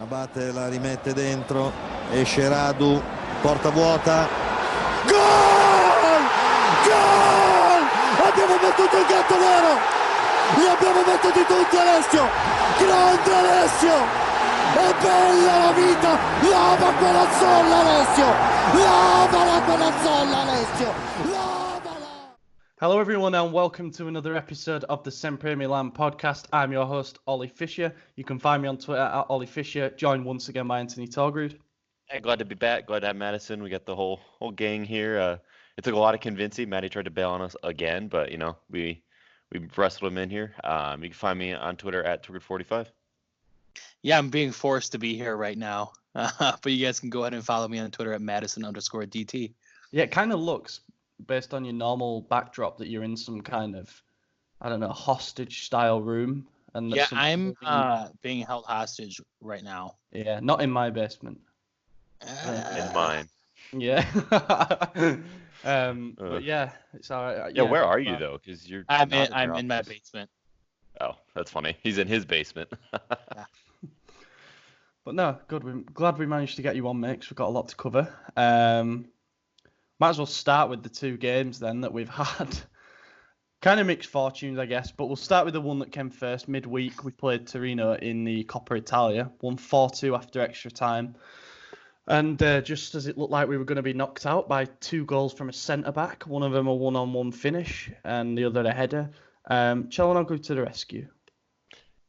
Abate la rimette dentro, esce Radu, porta vuota, gol! Gol! Abbiamo battuto il gatto nero, li abbiamo battuti tutti Alessio, grande Alessio, è bella la vita, lava quella zolla Alessio, lava quella zolla Alessio, lavala! Hello everyone and welcome to another episode of the SempreMilan podcast. I'm your host, Ollie Fisher. You can find me on Twitter at Ollie Fisher, joined once again by Anthony Torgrud. Hey, glad to be back. Glad to have Madison. We got the whole gang here. It took a lot of convincing. Maddie tried to bail on us again, but we wrestled him in here. You can find me on Twitter at Torgrud45. Yeah, I'm being forced to be here right now. But you guys can go ahead and follow me on Twitter at Madison_DT. Yeah, it kind of looks, based on your normal backdrop, that you're in some kind of, I don't know, hostage-style room. And yeah, I'm being held hostage right now. Yeah, not in my basement. In mine. Yeah. But yeah, it's all right. Yeah, where are you though? Because I'm in my basement. Oh, that's funny. He's in his basement. Yeah. But no, good. We're glad we managed to get you on, mate, 'cause we've got a lot to cover. Might as well start with the two games then that we've had. Kind of mixed fortunes, I guess, but we'll start with the one that came first. Midweek, we played Torino in the Coppa Italia, won 4-2 after extra time. And just as it looked like we were going to be knocked out by 2 goals from a centre-back, one of them a one-on-one finish and the other a header, Çalhanoğlu to the rescue.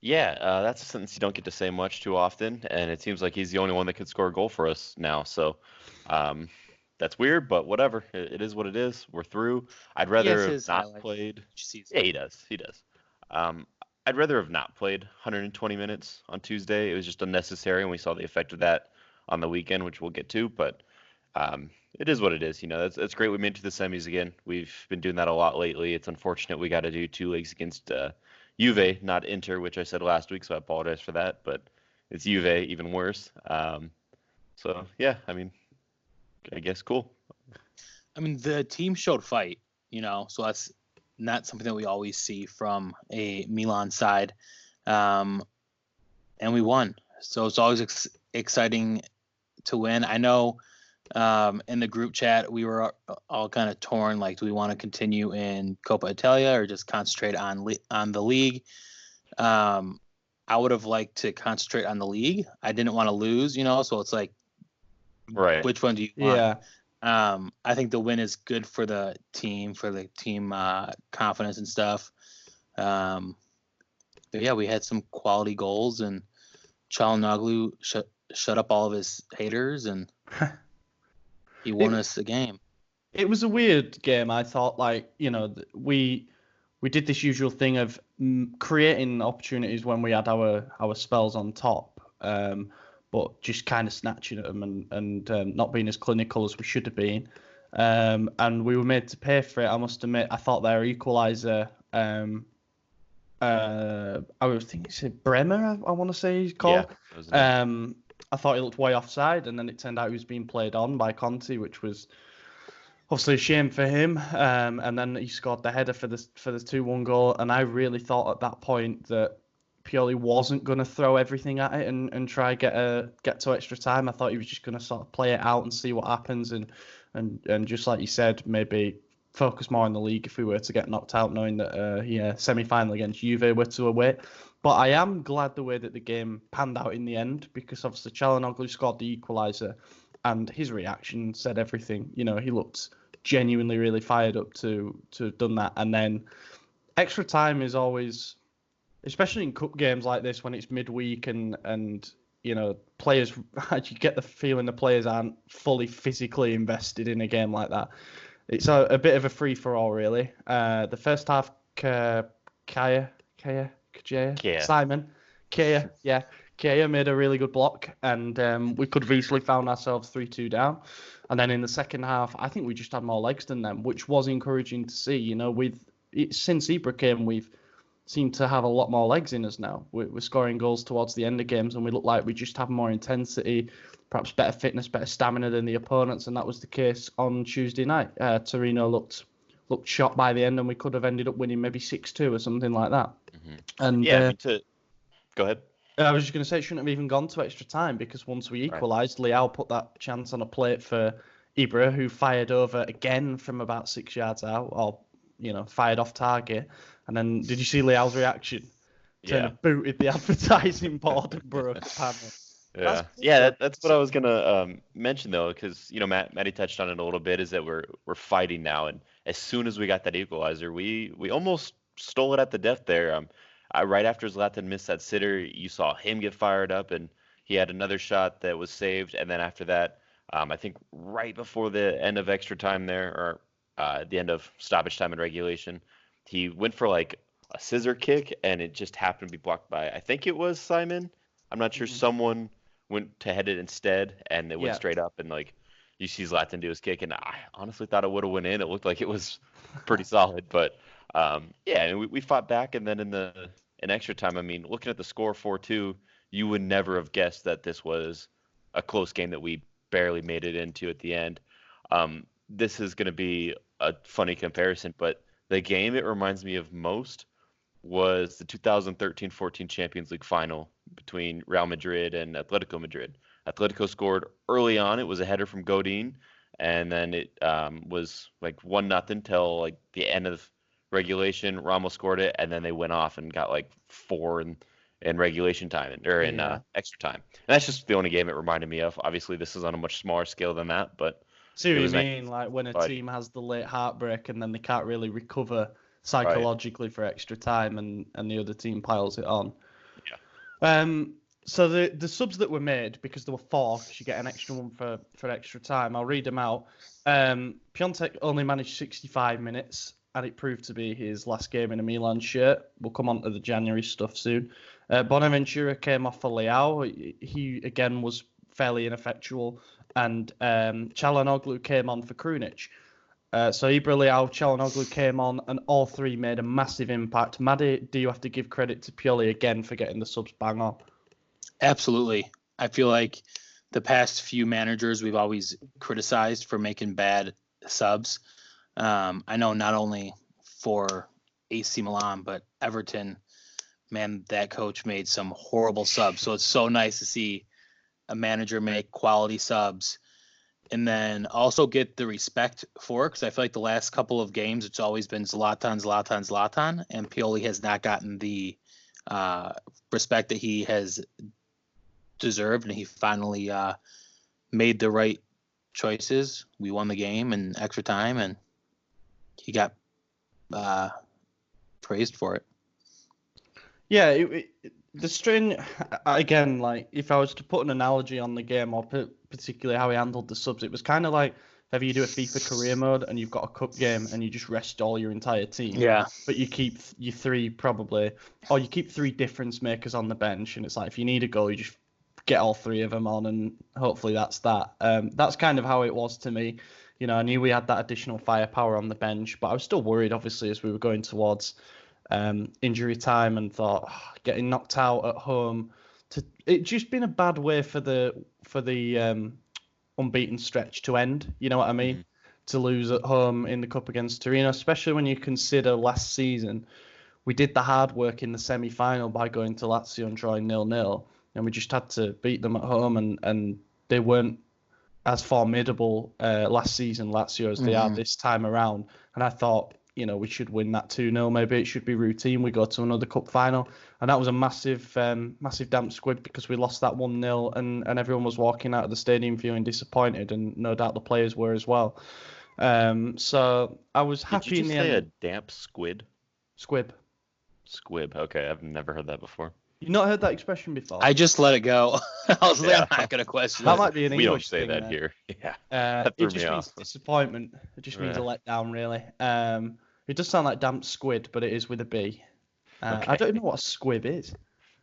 Yeah, that's a sentence you don't get to say much too often, and it seems like he's the only one that could score a goal for us now. So that's weird, but whatever. It is what it is. We're through. I'd rather have not played. Yeah, he does. I'd rather have not played 120 minutes on Tuesday. It was just unnecessary, and we saw the effect of that on the weekend, which we'll get to. But it is what it is. It's great we made it to the semis again. We've been doing that a lot lately. It's unfortunate we got to do 2 legs against Juve, not Inter, which I said last week, so I apologize for that. But it's Juve, even worse. So yeah, I guess cool. The team showed fight, so that's not something that we always see from a Milan side. And we won. So it's always exciting to win. I know in the group chat, we were all kind of torn. Like, do we want to continue in Coppa Italia or just concentrate on the league? I would have liked to concentrate on the league. I didn't want to lose, so it's like, right. Which one do you want? Yeah. I think the win is good for the team confidence and stuff. But yeah, we had some quality goals, and Çalhanoğlu shut up all of his haters, and he won us the game. It was a weird game. I thought, we did this usual thing of creating opportunities when we had our spells on top. But just kind of snatching at them and not being as clinical as we should have been. And we were made to pay for it, I must admit. I thought their equaliser, I think it's Bremer, I want to say he's called. Yeah, I thought he looked way offside, and then it turned out he was being played on by Conte, which was obviously a shame for him. And then he scored the header for the 2-1 goal, and I really thought at that point that Pioli wasn't going to throw everything at it and try get to extra time. I thought he was just going to sort of play it out and see what happens, and just like you said, maybe focus more on the league if we were to get knocked out, knowing that semi-final against Juve were to await. But I am glad the way that the game panned out in the end, because obviously Çalhanoğlu scored the equaliser, and his reaction said everything. He looked genuinely really fired up to have done that. And then extra time is always, especially in cup games like this when it's midweek and players, you get the feeling the players aren't fully physically invested in a game like that. It's a bit of a free-for-all, really. The first half, Kaya made a really good block, and we could have easily found ourselves 3-2 down. And then in the second half, I think we just had more legs than them, which was encouraging to see. Since Ibra came, we've seemed to have a lot more legs in us now. We're scoring goals towards the end of games, and we look like we just have more intensity, perhaps better fitness, better stamina than the opponents, and that was the case on Tuesday night. Torino looked shot by the end, and we could have ended up winning maybe 6-2 or something like that. Mm-hmm. And go ahead. I was just going to say it shouldn't have even gone to extra time, because once we equalised, Leao put that chance on a plate for Ibra, who fired over again from about 6 yards out, or fired off target. And then did you see Leao's reaction? Yeah. Booted the advertising board and broke a panel. That's what I was gonna mention though, because Matty touched on it a little bit, is that we're fighting now, and as soon as we got that equalizer, we almost stole it at the death there. Right after Zlatan missed that sitter, you saw him get fired up, and he had another shot that was saved, and then after that, I think right before the end of extra time there, or the end of stoppage time and regulation, he went for like a scissor kick, and it just happened to be blocked by, I think it was Simon. I'm not sure. Someone went to head it instead, and it went straight up, and like you see Zlatan do his kick, and I honestly thought it would have went in. It looked like it was pretty solid, but and we fought back, and then in extra time, I mean, looking at the score 4-2, you would never have guessed that this was a close game that we barely made it into at the end. This is going to be a funny comparison, but the game it reminds me of most was the 2013-14 Champions League final between Real Madrid and Atletico Madrid. Atletico scored early on. It was a header from Godin, and then it was like 1-0 till like the end of regulation. Ramos scored it, and then they went off and got like 4 in regulation time, or in extra time. And that's just the only game it reminded me of. Obviously, this is on a much smaller scale than that, but see what you mean, like when a team has the late heartbreak and then they can't really recover psychologically for extra time, and the other team piles it on. So the subs that were made, because there were 4, because you get an extra one for extra time, I'll read them out. Piatek only managed 65 minutes, and it proved to be his last game in a Milan shirt. We'll come on to the January stuff soon. Bonaventura came off for Leao. He again was fairly ineffectual, and Çalhanoğlu came on for Krunic. So Ibra, Leao, Çalhanoğlu came on, and all 3 made a massive impact. Maddie, do you have to give credit to Pioli again for getting the subs bang on? Absolutely. I feel like the past few managers we've always criticized for making bad subs. I know not only for AC Milan, but Everton, man, that coach made some horrible subs. So it's so nice to see a manager make quality subs, and then also get the respect for it, because I feel like the last couple of games it's always been Zlatan, and Pioli has not gotten the respect that he has deserved, and he finally made the right choices. We won the game in extra time, and he got praised for it. Yeah, the strain, again, like if I was to put an analogy on the game, or particularly how he handled the subs, it was kind of like if you do a FIFA career mode and you've got a cup game and you just rest all your entire team. Yeah. But you keep your 3 probably, or you keep 3 difference makers on the bench, and it's like if you need a goal, you just get all 3 of them on, and hopefully that's that. That's kind of how it was to me. I knew we had that additional firepower on the bench, but I was still worried, obviously, as we were going towards injury time, and thought getting knocked out at home, it just been a bad way for the unbeaten stretch to end. You know what I mean? Mm-hmm. To lose at home in the cup against Torino, especially when you consider last season we did the hard work in the semi-final by going to Lazio and drawing 0-0, and we just had to beat them at home, and they weren't as formidable last season, Lazio, as they are this time around. And I thought, we should win that 2-0. Maybe it should be routine. We go to another cup final. And that was a massive damp squib, because we lost that 1-0, and everyone was walking out of the stadium feeling disappointed, and no doubt the players were as well. So I was happy. Did you say a damp squid? Squib. Okay, I've never heard that before. You've not heard that expression before? I just let it go. I was like, I'm not going to question that. That might be an English thing. We don't say that here. Yeah. It just means disappointment. It just means a letdown, really. It does sound like damp squid, but it is with a B. Okay. I don't know what a squib is.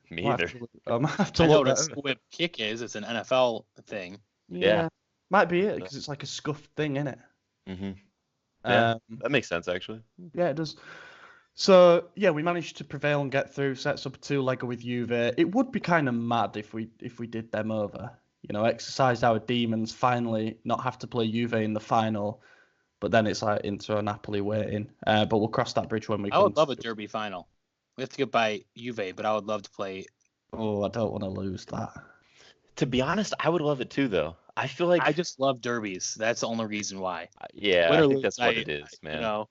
Me either. I know what a squib kick is. It's an NFL thing. Yeah. Might be it, because it's like a scuffed thing, isn't it? Mm-hmm. Yeah, that makes sense, actually. Yeah, it does. So, yeah, we managed to prevail and get through, sets up a 2-legger with Juve. It would be kind of mad if we did them over. Exercised our demons, finally not have to play Juve in the final. But then it's like Inter or Napoli waiting. But we'll cross that bridge when we come. I would love a derby final. We have to get by Juve, but I would love to play Oh, I don't want to lose that. To be honest, I would love it too, though. I feel like I just love derbies. That's the only reason why. yeah, Win I or think lose, that's what it is, man. You know,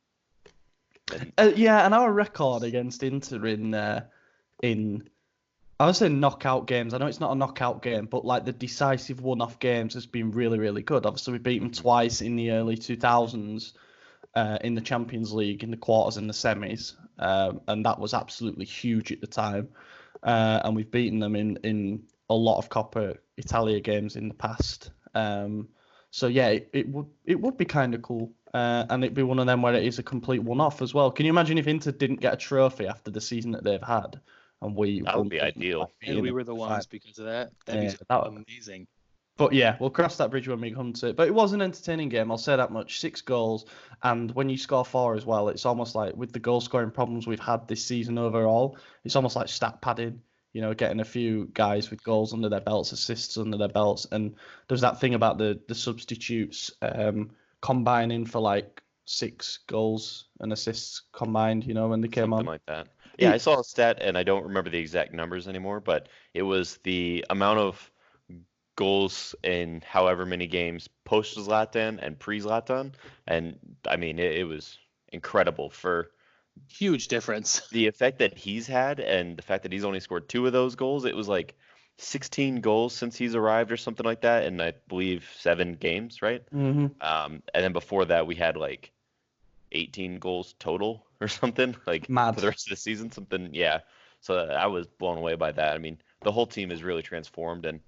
Yeah, and our record against Inter in I would say knockout games. I know it's not a knockout game, but like the decisive one-off games has been really, really good. Obviously, we beat them twice in the early 2000s in the Champions League, in the quarters and the semis, and that was absolutely huge at the time. And we've beaten them in a lot of Coppa Italia games in the past. So yeah, it would be kind of cool, and it'd be one of them where it is a complete one-off as well. Can you imagine if Inter didn't get a trophy after the season that they've had? And that would be ideal. And we were the ones because of that. That'd be amazing. But yeah, we'll cross that bridge when we come to it. But it was an entertaining game, I'll say that much. 6 goals, and when you score 4 as well, it's almost like with the goal scoring problems we've had this season overall, it's almost like stat padding. You know, getting a few guys with goals under their belts, assists under their belts, and there's that thing about the substitutes combining for like 6 goals and assists combined. You know, when they came Something on. like that. Yeah, I saw a stat, and I don't remember the exact numbers anymore, but it was the amount of goals in however many games post Zlatan and pre Zlatan, and I mean it was incredible for huge difference. The effect that he's had, and the fact that he's only scored 2 of those goals. It was like 16 goals since he's arrived, or something like that, in I believe 7 games, right? Mm-hmm. And then before that, we had like 18 goals total or something, like Mad. for the rest of the season, something. Yeah. So I was blown away by that. I mean, the whole team is really transformed, and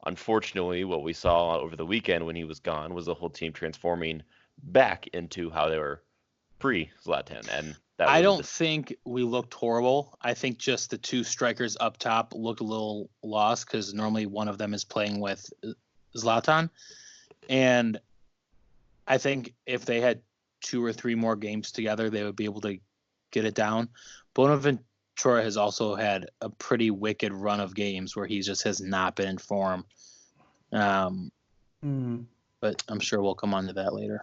unfortunately, what we saw over the weekend when he was gone was the whole team transforming back into how they were pre-Zlatan. And I don't think we looked horrible. I think just the 2 strikers up top looked a little lost because normally one of them is playing with Zlatan. And I think if they had 2 or 3 more games together, they would be able to get it down. Bonaventura has also had a pretty wicked run of games where he just has not been in form. But I'm sure we'll come on to that later.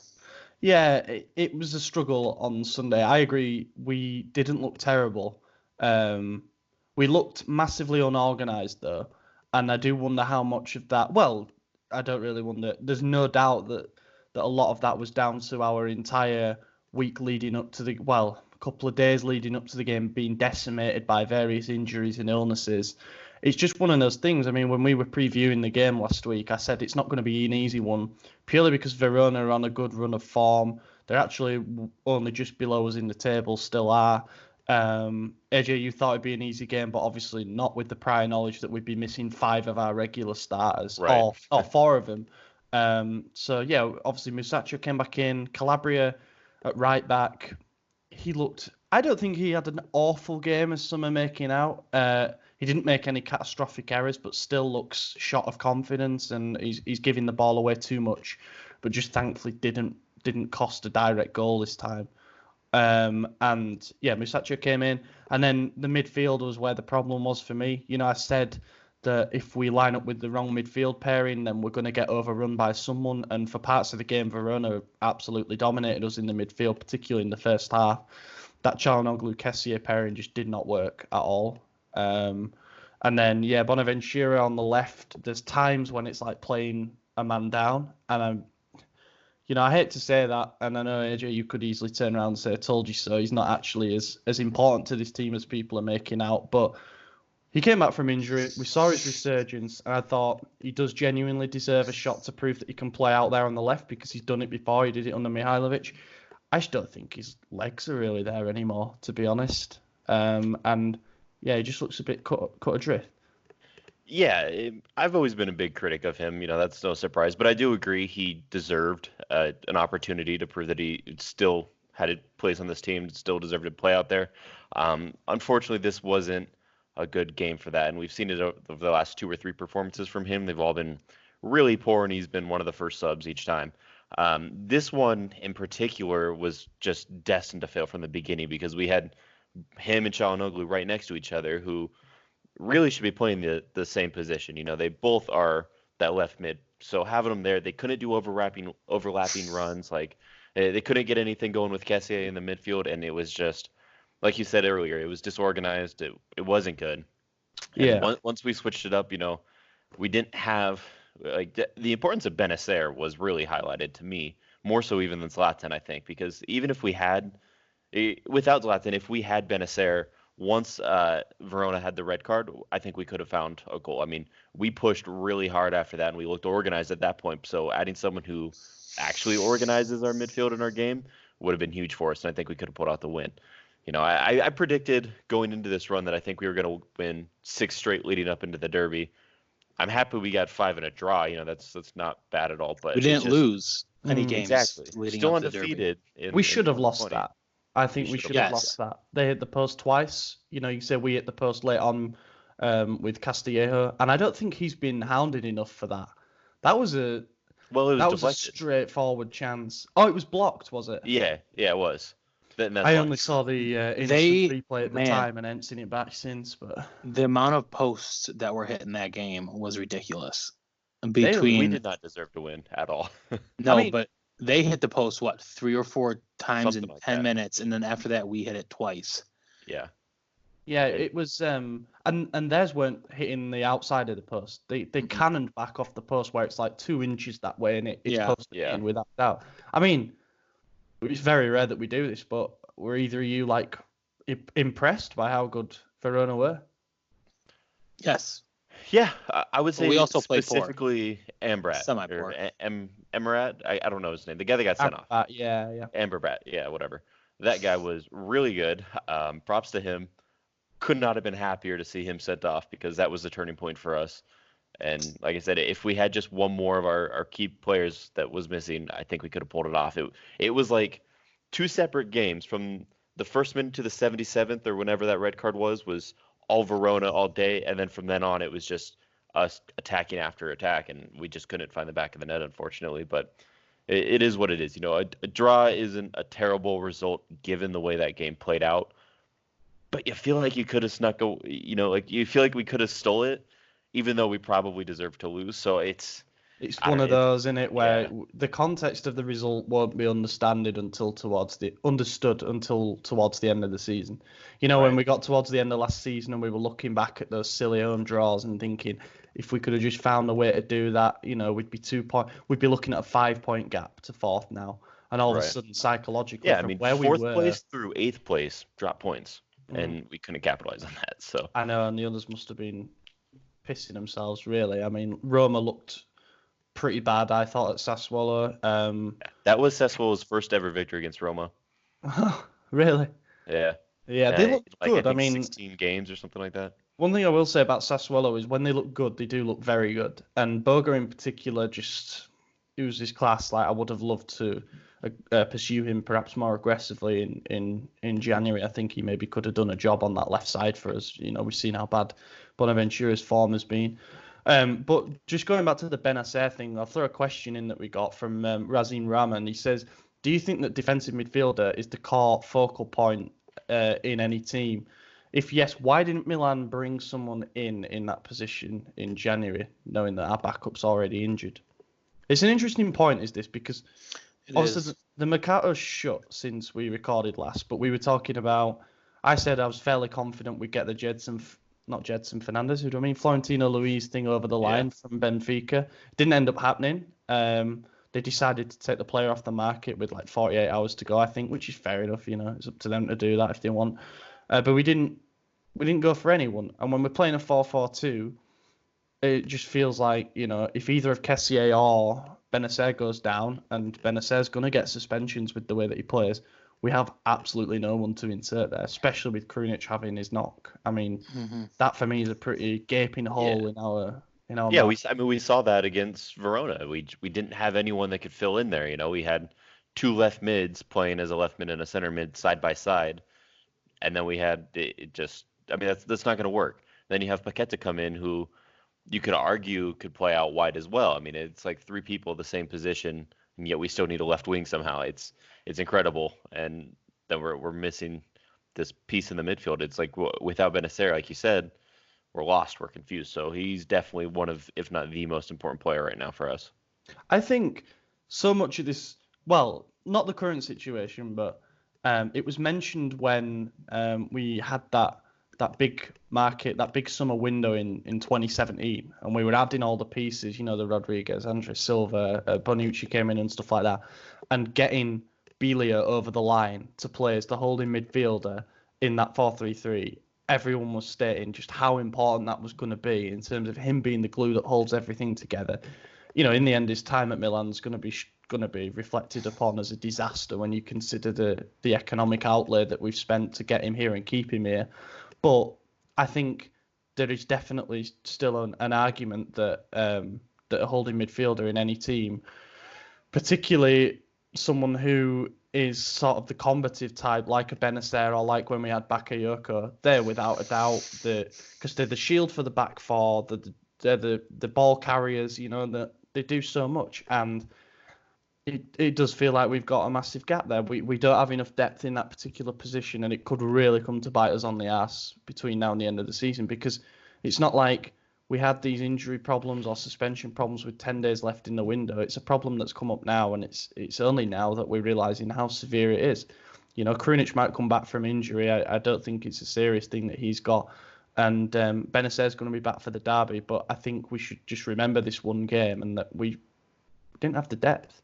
Yeah, it was a struggle on Sunday. I agree. We didn't look terrible. We looked massively unorganised, though. And I do wonder how much of that... Well, I don't really wonder. There's no doubt that a lot of that was down to our entire week leading up to the... Well, a couple of days leading up to the game being decimated by various injuries and illnesses. It's just one of those things. I mean, when we were previewing the game last week, I said it's not going to be an easy one, purely because Verona are on a good run of form. They're actually only just below us in the table, still are. AJ, you thought it'd be an easy game, but obviously not with the prior knowledge that we'd be missing 5 of our regular starters, right. or 4 of them. So, yeah, obviously Musacchio came back in. Calabria at right back. He looked... I don't think he had an awful game, as some are making out. He didn't make any catastrophic errors, but still looks shot of confidence, and he's giving the ball away too much, but just thankfully didn't cost a direct goal this time. And yeah, Musacchio came in, and then the midfield was where the problem was for me. You know, I said that if we line up with the wrong midfield pairing, then we're going to get overrun by someone. And for parts of the game, Verona absolutely dominated us in the midfield, particularly in the first half. That Çalhanoğlu-Kessié pairing just did not work at all. And then, yeah, Bonaventura on the left, there's times when it's like playing a man down. And I hate to say that. And I know, AJ, you could easily turn around and say, I told you so. He's not actually as important to this team as people are making out. But he came back from injury. We saw his resurgence. And I thought he does genuinely deserve a shot to prove that he can play out there on the left, because he's done it before. He did it under Mihajlovic. I just don't think his legs are really there anymore, to be honest. And yeah, he just looks a bit cut adrift. Yeah, I've always been a big critic of him. That's no surprise. But I do agree he deserved an opportunity to prove that he still had a place on this team, still deserved to play out there. Unfortunately, this wasn't a good game for that. And we've seen it over the last 2 or 3 performances from him. They've all been really poor, and he's been one of the first subs each time. This one in particular was just destined to fail from the beginning, because we had him and Çalhanoğlu right next to each other, who really should be playing the same position. They both are that left mid. So having them there, they couldn't do overlapping runs. Like, they couldn't get anything going with Kessié in the midfield, and it was just, like you said earlier, it was disorganized. It wasn't good. And once we switched it up, we didn't have the importance of Benacer was really highlighted to me, more so even than Zlatan, I think, because even if we had without Zlatan, if we had Benacer once Verona had the red card, I think we could have found a goal. I mean, we pushed really hard after that, and we looked organized at that point. So adding someone who actually organizes our midfield and our game would have been huge for us, and I think we could have pulled out the win. I predicted going into this run that I think we were going to win 6 straight leading up into the Derby. I'm happy we got 5 in a draw. That's not bad at all. But we didn't lose any games. Exactly. Leading Still up to undefeated. We should have lost that. I think we should have lost that. They hit the post twice. You say we hit the post late on with Castillejo, and I don't think he's been hounded enough for that. That was a straightforward chance. Oh, it was blocked, was it? Yeah, it was. I only saw the instant replay at the time and haven't seen it back since. But the amount of posts that were hit in that game was ridiculous. We did not deserve to win at all. No, but they hit the post 3 or 4 times in 10 minutes, and then after that we hit it twice. Yeah. Yeah, it was and theirs weren't hitting the outside of the post. They cannoned back off the post where it's like 2 inches that way, and it's posted in without doubt. I mean, it's very rare that we do this, but were either of you impressed by how good Verona were? Yes. Yeah, I would say we also specifically Amrabat. Semi-poor. Amrabat, I don't know his name. The guy that got sent off. Yeah. Amrabat, yeah, whatever. That guy was really good. Props to him. Could not have been happier to see him sent off because that was the turning point for us. And like I said, if we had just one more of our key players that was missing, I think we could have pulled it off. It was like 2 separate games from the first minute to the 77th or whenever that red card was all Verona all day. And then from then on, it was just us attacking after attack. And we just couldn't find the back of the net, unfortunately. But it is what it is. A draw isn't a terrible result given the way that game played out. But you feel like you could have you feel like we could have stole it, even though we probably deserve to lose. So it's one of those, isn't it, where the context of the result won't be understood until towards the end of the season. When we got towards the end of last season and we were looking back at those silly home draws and thinking if we could have just found a way to do that, we'd be looking at a 5-point gap to 4th now, and all of a sudden psychologically, where we were 4th place through 8th place drop points, and we couldn't capitalize on that. So I know, and the others must have been pissing themselves, really. I mean, Roma looked pretty bad, I thought, at Sassuolo. That was Sassuolo's first ever victory against Roma. Really? Yeah. Yeah, they looked good. I think 16 games or something like that. One thing I will say about Sassuolo is when they look good, they do look very good. And Boga in particular just used his class. I would have loved to pursue him perhaps more aggressively in January. I think he maybe could have done a job on that left side for us. We've seen how bad Bonaventura's form has been. But just going back to the Benacer thing, I'll throw a question in that we got from Razin Rahman. He says, do you think that defensive midfielder is the core focal point in any team? If yes, why didn't Milan bring someone in that position in January, knowing that our backup's already injured? It's an interesting point, is this, because obviously the Mercato's shut since we recorded last, but we were talking about, I said I was fairly confident we'd get the Florentino Luis thing over the line from Benfica. Didn't end up happening. They decided to take the player off the market with 48 hours to go, I think, which is fair enough. It's up to them to do that if they want. But we didn't go for anyone. And when we're playing a 4-4-2, it just feels like, if either of Kessié or Benacer goes down, and Benacer's going to get suspensions with the way that he plays, we have absolutely no one to insert there, especially with Krunic having his knock. I mean, that for me is a pretty gaping hole in our we saw that against Verona. We didn't have anyone that could fill in there. We had 2 left mids playing as a left mid and a center mid side by side, and then we had that's not going to work. Then you have Paqueta come in, who you could argue could play out wide as well. I mean, it's like 3 people the same position, and yet we still need a left wing somehow. It's incredible, and then we're missing this piece in the midfield. It's like without Benacer, like you said, we're lost, we're confused. So he's definitely one of, if not the most important player right now for us. I think so much of this, well, not the current situation, but it was mentioned when we had that that big market, that big summer window in 2017, and we were adding all the pieces, the Rodriguez, Andre Silva, Bonucci came in and stuff like that, and getting Belia over the line to play as the holding midfielder in that 4-3-3, everyone was stating just how important that was going to be in terms of him being the glue that holds everything together. In the end, his time at Milan's going to be reflected upon as a disaster when you consider the economic outlay that we've spent to get him here and keep him here. But I think there is definitely still an argument that a holding midfielder in any team, particularly someone who is sort of the combative type, like a Benacer or like when we had Bakayoko, they're without a doubt because they're the shield for the back four, they're the ball carriers, that they do so much, and it does feel like we've got a massive gap there. We don't have enough depth in that particular position, and it could really come to bite us on the ass between now and the end of the season, because it's not like we had these injury problems or suspension problems with 10 days left in the window. It's a problem that's come up now, and it's only now that we're realising how severe it is. Krunic might come back from injury. I don't think it's a serious thing that he's got. And Benacer is going to be back for the derby, but I think we should just remember this one game and that we didn't have the depth.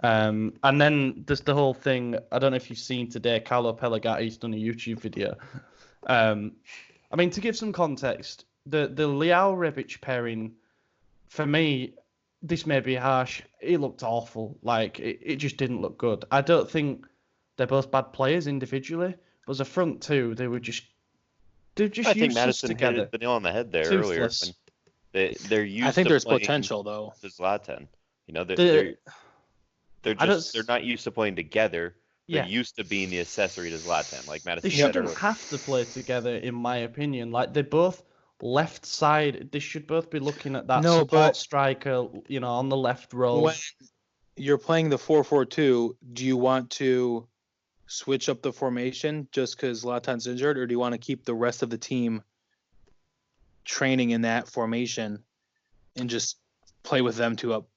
And then there's the whole thing. I don't know if you've seen today, Carlo Pellegati's done a YouTube video. To give some context, the Leao Rebic pairing, for me, this may be harsh. It looked awful. Like it just didn't look good. I don't think they're both bad players individually, but as a front two, they were just. I think Madison hit the nail on the head there earlier. They're used. I think there's potential though. To Zlatan, they're not used to playing together. They're used to being the accessory to Zlatan, like Madison. They shouldn't have to play together, in my opinion. Like they're both left side. They should both be looking at that support striker, on the left row. When you're playing the 4-4-2, do you want to switch up the formation just because Zlatan's injured, or do you want to keep the rest of the team training in that formation and just play with them two up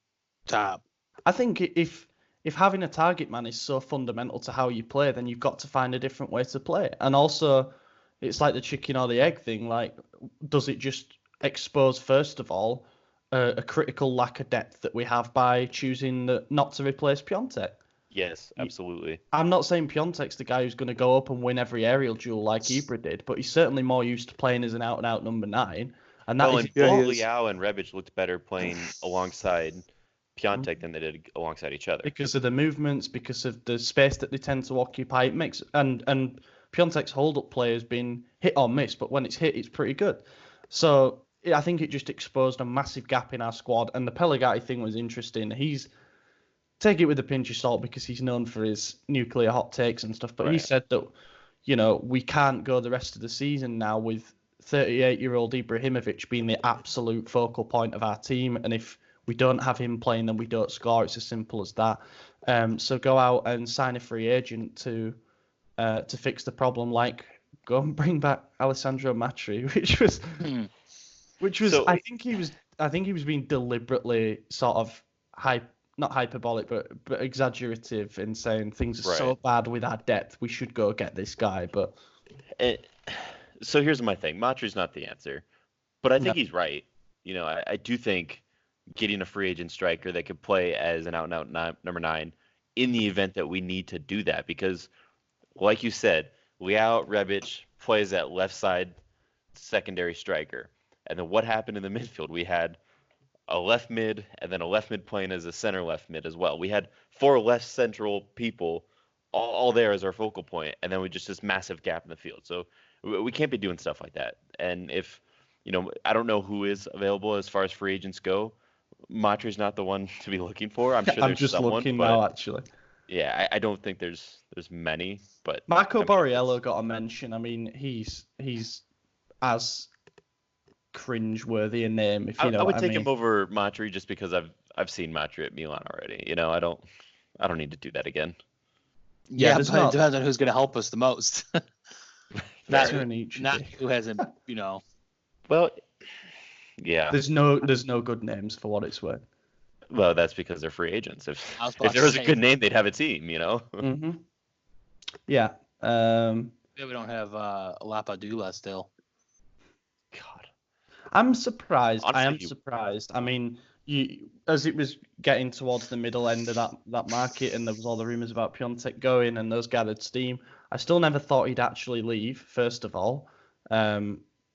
top? I think if having a target man is so fundamental to how you play, then you've got to find a different way to play. And also, it's like the chicken or the egg thing. Like, does it just expose, first of all, a critical lack of depth that we have by choosing not to replace Piatek? Yes, absolutely. I'm not saying Piontek's the guy who's going to go up and win every aerial duel like Ibra did, but he's certainly more used to playing as an out-and-out number 9. And that Leao and Rebic looked better playing alongside Piatek than they did alongside each other. Because of the movements, because of the space that they tend to occupy. It makes and Piontek's hold-up play has been hit or miss, but when it's hit, it's pretty good. So I think it just exposed a massive gap in our squad. And the Pellegatti thing was interesting. Take it with a pinch of salt because he's known for his nuclear hot takes and stuff. But He said that, we can't go the rest of the season now with 38-year-old Ibrahimovic being the absolute focal point of our team. And if we don't have him playing, then we don't score. It's as simple as that. So go out and sign a free agent to fix the problem. Like go and bring back Alessandro Matri, which was I think he was being deliberately sort of not hyperbolic, but exaggerative in saying things are so bad with our depth, we should go get this guy. But so here's my thing: Matri's not the answer, but I think he's right. I do think getting a free agent striker that could play as an out-and-out number 9 in the event that we need to do that, because, like you said, Leao Rebic plays that left side secondary striker, and then what happened in the midfield? We had a left mid, and then a left mid playing as a center left mid as well. We had 4 left central people all there as our focal point, and then we just this massive gap in the field. So we can't be doing stuff like that. And if, I don't know who is available as far as free agents go. Matri's not the one to be looking for. I'm sure there's just someone, looking now, actually. Yeah, I don't think there's many, but Marco Borriello got a mention. I mean, he's as cringe-worthy a name, if you know. I would take him over Matri just because I've seen Matri at Milan already. I don't need to do that again. Yeah, but it depends on who's going to help us the most. not who hasn't, Well, yeah. There's no good names for what it's worth. Well, that's because they're free agents. If there was a good name, they'd have a team. Mm-hmm. Yeah. Yeah, we don't have Lapadula still. God. I'm surprised. Honestly, I am surprised. I mean, as it was getting towards the middle end of that market, and there was all the rumours about Piatek going, and those gathered steam. I still never thought he'd actually leave. First of all,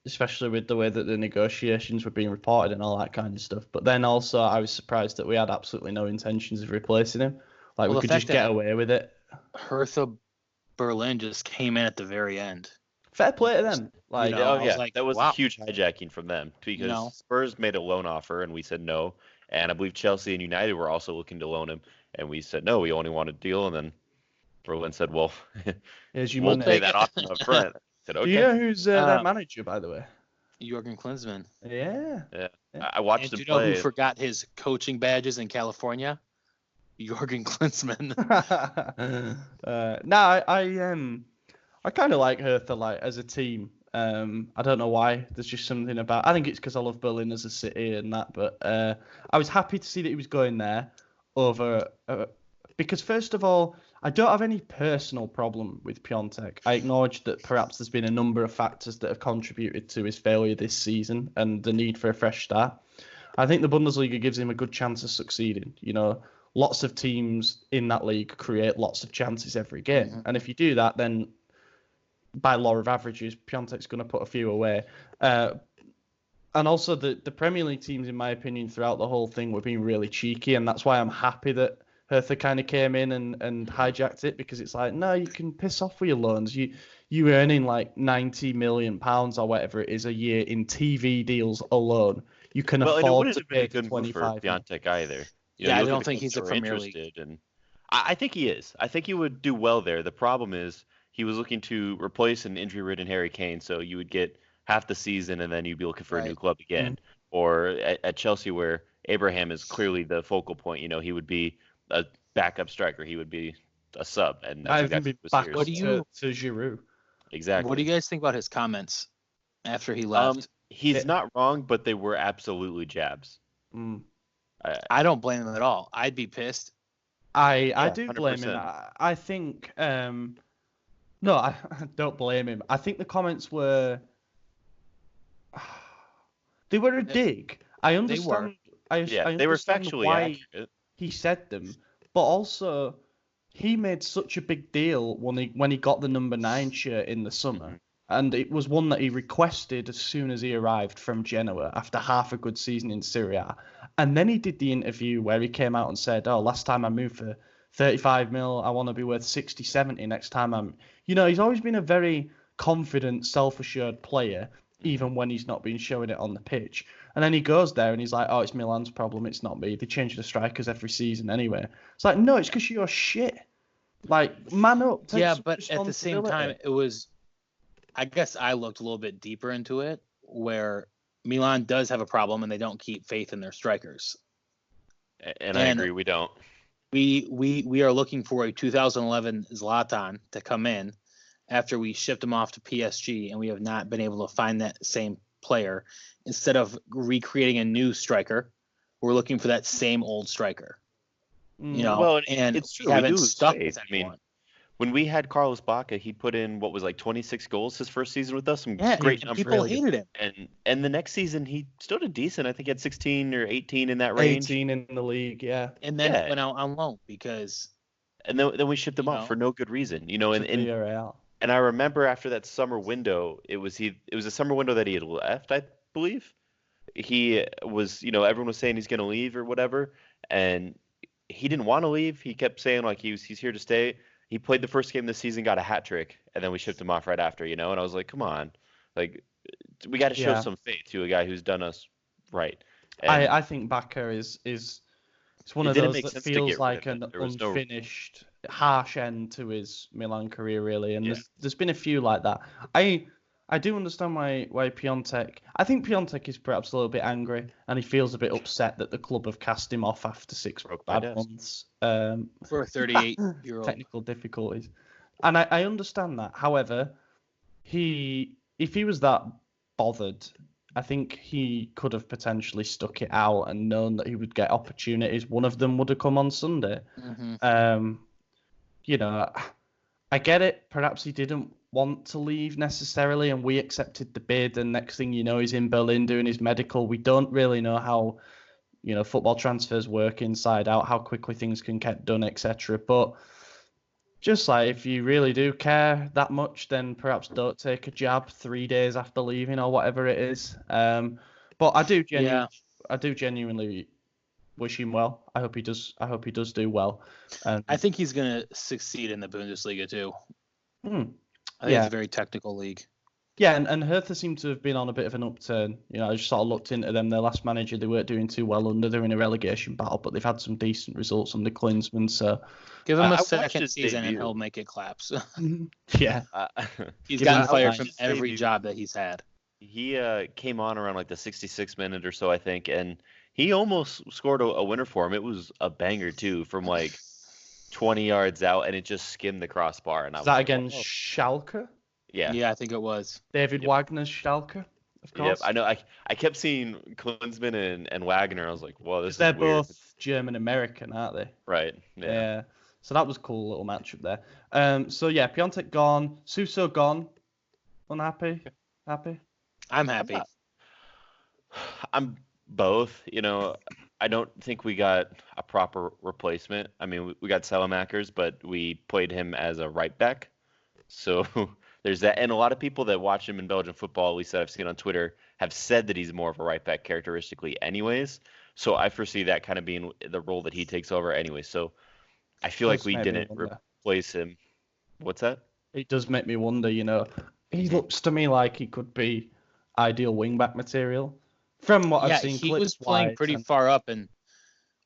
especially with the way that the negotiations were being reported and all that kind of stuff. But then also, I was surprised that we had absolutely no intentions of replacing him. Like, we could just get away with it. Hertha Berlin just came in at the very end. Fair play to them. Like, that was a huge hijacking from them because Spurs made a loan offer and we said no, and I believe Chelsea and United were also looking to loan him, and we said no, we only want a deal, and then Berlin said, well, we'll pay that option up front. I said, okay. Do you know who's their manager, by the way? Jurgen Klinsmann. Yeah. I watched him play. Do you know who forgot his coaching badges in California? Jurgen Klinsmann. I kind of like Hertha, like, as a team. I don't know why. There's just something about. I think it's because I love Berlin as a city and that. But I was happy to see that he was going there over because first of all, I don't have any personal problem with Piatek. I acknowledge that perhaps there's been a number of factors that have contributed to his failure this season and the need for a fresh start. I think the Bundesliga gives him a good chance of succeeding. You know, lots of teams in that league create lots of chances every game, and if you do that, then by law of averages, Piatek's going to put a few away. And also, the Premier League teams, in my opinion, throughout the whole thing were being really cheeky, and that's why I'm happy that Hertha kind of came in and hijacked it, because it's like, no, you can piss off with your loans. You earning like £90 million or whatever it is a year in TV deals alone. You can afford to pay good 25 for Piatek either. I don't think he's a Premier League. And I think he is. I think he would do well there. The problem is he was looking to replace an injury-ridden Harry Kane, so you would get half the season and then you'd be looking for a new club again. Or at Chelsea, where Abraham is clearly the focal point, he would be a backup striker. He would be a sub, and that's exactly what was to Giroud. Exactly. What do you guys think about his comments after he left? He's not wrong, but they were absolutely jabs. I don't blame him at all. I'd be pissed. I do 100%. blame him. I think no, I don't blame him. I think the comments were they were a dig. I understand. They were factually accurate. He said them, but also he made such a big deal when he got the number 9 shirt in the summer, and it was one that he requested as soon as he arrived from Genoa after half a good season in Serie A. And then he did the interview where he came out and said, "Oh, last time I moved for 35 mil, I want to be worth 60, 70 next time I'm." He's always been a very confident, self-assured player, even when he's not been showing it on the pitch. And then he goes there and he's like, "Oh, it's Milan's problem. It's not me. They change the strikers every season anyway." It's like, no, it's because you're shit. Like, man up. But at the same time, it was. I guess I looked a little bit deeper into it, where Milan does have a problem and they don't keep faith in their strikers. And I agree, we don't. We are looking for a 2011 Zlatan to come in after we shipped him off to PSG, and we have not been able to find that same player. Instead of recreating a new striker, we're looking for that same old striker. Well, and it's true. We haven't stuck with anyone. When we had Carlos Bacca, he put in 26 goals his first season with us. Some great numbers. People hated him. And the next season he still did decent. I think he had 16 or 18 in that range. 18 in the league, yeah. And then went out on loan because. And then we shipped him off for no good reason, And I remember after that summer window, it was a summer window that he had left, I believe. He was, everyone was saying he's going to leave or whatever, and he didn't want to leave. He kept saying like he's here to stay. He played the first game this season, got a hat trick, and then we shipped him off right after, And I was like, come on, like we got to show some faith to a guy who's done us right. And I think Bacca is it's one of those that feels like an unfinished, harsh end to his Milan career, really. And there's been a few like that. I do understand why Piatek. I think Piatek is perhaps a little bit angry, and he feels a bit upset that the club have cast him off after 6 bad months. For a 38-year-old. Technical difficulties. And I understand that. However, if he was that bothered, I think he could have potentially stuck it out and known that he would get opportunities. One of them would have come on Sunday. I get it. Perhaps he didn't want to leave necessarily, and we accepted the bid. And next thing you know, he's in Berlin doing his medical. We don't really know how, football transfers work inside out, how quickly things can get done, etc. But just like, if you really do care that much, then perhaps don't take a jab 3 days after leaving or whatever it is. But I do genuinely wish him well. I hope he does do well. I think he's going to succeed in the Bundesliga too. I think it's a very technical league. Yeah, and Hertha seem to have been on a bit of an upturn. I just sort of looked into them. Their last manager, they weren't doing too well under. They're in a relegation battle, but they've had some decent results under Klinsmann. So give him a second season and he'll make it collapse. Yeah. He's gotten fired from every job that he's had. He came on around like the 66th minute or so, I think, and he almost scored a winner for him. It was a banger, too, from like 20 yards out, and it just skimmed the crossbar. And was that against Schalke? Yeah, I think it was. David Wagner's Schalke, of course. Yep, I know. I kept seeing Klinsmann and Wagner. I was like, whoa, this is they're weird. Both German-American, aren't they? Right, yeah. So that was a cool little matchup there. So, yeah, Piatek gone. Suso gone. Unhappy? Happy? I'm happy. I'm both. I don't think we got a proper replacement. I mean, we got Salamakers, but we played him as a right back. So there's that. And a lot of people that watch him in Belgian football, at least that I've seen on Twitter, have said that he's more of a right back characteristically anyways. So I foresee that kind of being the role that he takes over anyway. So I feel like we didn't replace him. What's that? It does make me wonder, He looks to me like he could be ideal wingback material. From what I've seen, he was playing pretty far up and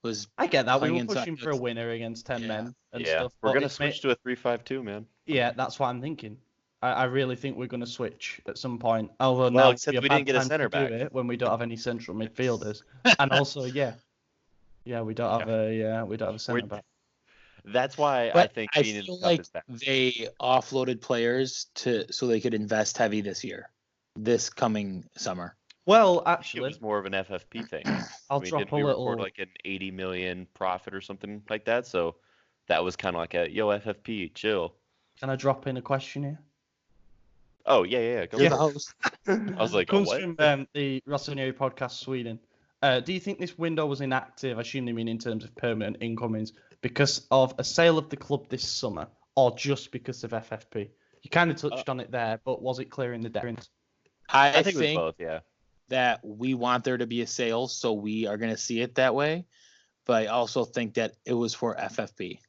was. I get that. We were pushing for a winner against 10 men and stuff. We're gonna switch to a 3-5-2, man. Yeah, that's what I'm thinking. I really think we're gonna switch at some point. Although now except we didn't get a center back when we don't have any central midfielders, and also we don't have a center back. That's why but I think I feel like they offloaded players so they could invest heavy this coming summer. Well, actually, it was more of an FFP thing. I'll drop a little, record like an 80 million profit or something like that. So that was kind of like a FFP, chill. Can I drop in a question here? Oh yeah. Go You're the host. I was like, comes what? from the Rossoneri podcast, Sweden. Do you think this window was inactive? I assume they mean in terms of permanent incomings because of a sale of the club this summer, or just because of FFP? You kind of touched on it there, but was it clearing the difference? I think it was both, yeah. That we want there to be a sale, so we are going to see it that way. But I also think that it was for FFP.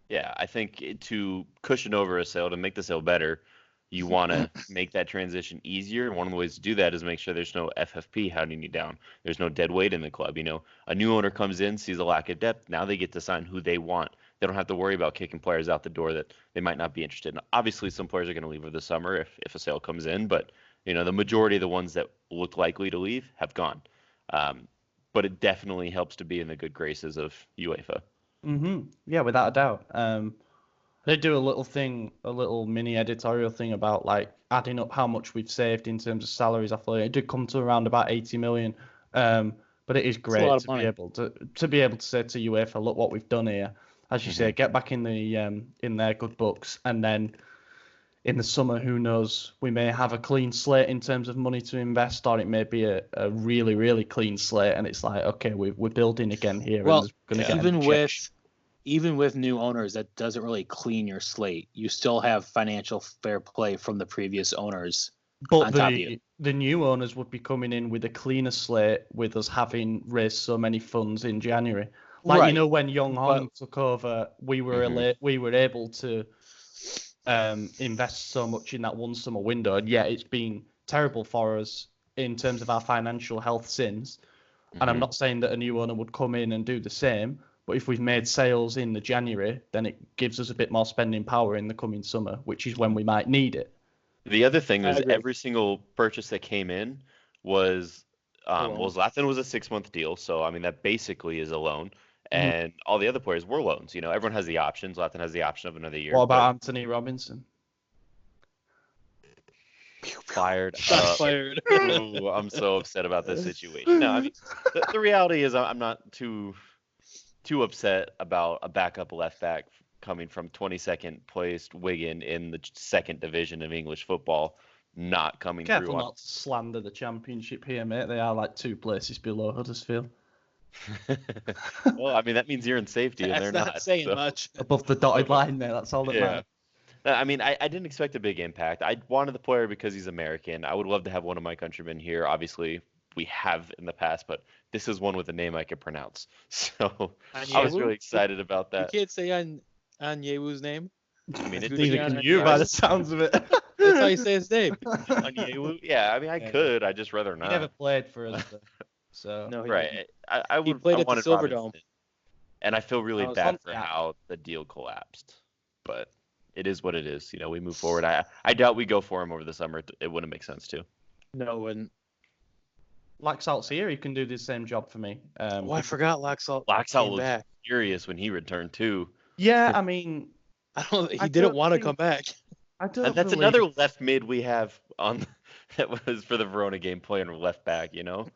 Yeah, I think to cushion over a sale, to make the sale better, you want to make that transition easier. And one of the ways to do that is make sure there's no FFP hounding you down. There's no dead weight in the club. A new owner comes in, sees a lack of depth. Now they get to sign who they want. They don't have to worry about kicking players out the door that they might not be interested in. Obviously, some players are going to leave over the summer if a sale comes in, but the majority of the ones that look likely to leave have gone. But it definitely helps to be in the good graces of UEFA. Mm-hmm. Yeah, without a doubt. They do a little mini editorial thing about like adding up how much we've saved in terms of salaries. It did come to around about 80 million. But it is great to be able to say to UEFA, look what we've done here. As you say, get back in their good books, and then in the summer, who knows? We may have a clean slate in terms of money to invest, or it may be a really, really clean slate, and it's like, okay, we're building again here. Well, even with new owners, that doesn't really clean your slate. You still have financial fair play from the previous owners. But the new owners would be coming in with a cleaner slate, with us having raised so many funds in January. Like, right. When Young Hong took over, we were able to invest so much in that one summer window, and yet it's been terrible for us in terms of our financial health since. And I'm not saying that a new owner would come in and do the same, but if we've made sales in the January, then it gives us a bit more spending power in the coming summer, which is when we might need it. The other thing is every single purchase that came in was Zlatan was a 6-month deal, so I mean that basically is a loan. And all the other players were loans. Everyone has the option. Zlatan has the option of another year. What about Anthony Robinson? Fired. Fired. Ooh, I'm so upset about this situation. No, I mean, the reality is I'm not too upset about a backup left back coming from 22nd placed Wigan in the second division of English football, not coming through. Careful not to slander the Championship here, mate. They are like 2 places below Huddersfield. Well, I mean, that means you're in safety, and they're not saying so. much. Above the dotted line there, that's all that matters. I mean, I didn't expect a big impact. I wanted the player because he's American. I would love to have one of my countrymen here. Obviously, we have in the past, but this is one with a name I can pronounce. So I was really excited about that. You can't say Anyewu's name. I mean, it's neither can you by the sounds of it. That's how you say his name. Anyewu? Yeah, I mean, I could. I'd just rather not. He never played for us, so. No, right. I would. He played at the wanted Silverdome. Robinson, and I feel really bad for how the deal collapsed. But it is what it is. You know, we move forward. I doubt we go for him over the summer. It wouldn't make sense to. No, it wouldn't. Laxalt's here. He can do the same job for me. I forgot Laxalt. Laxalt was furious when he returned too. Yeah, I mean, he didn't want to come back. And that's another left mid we have on that was for the Verona game playing left back. You know.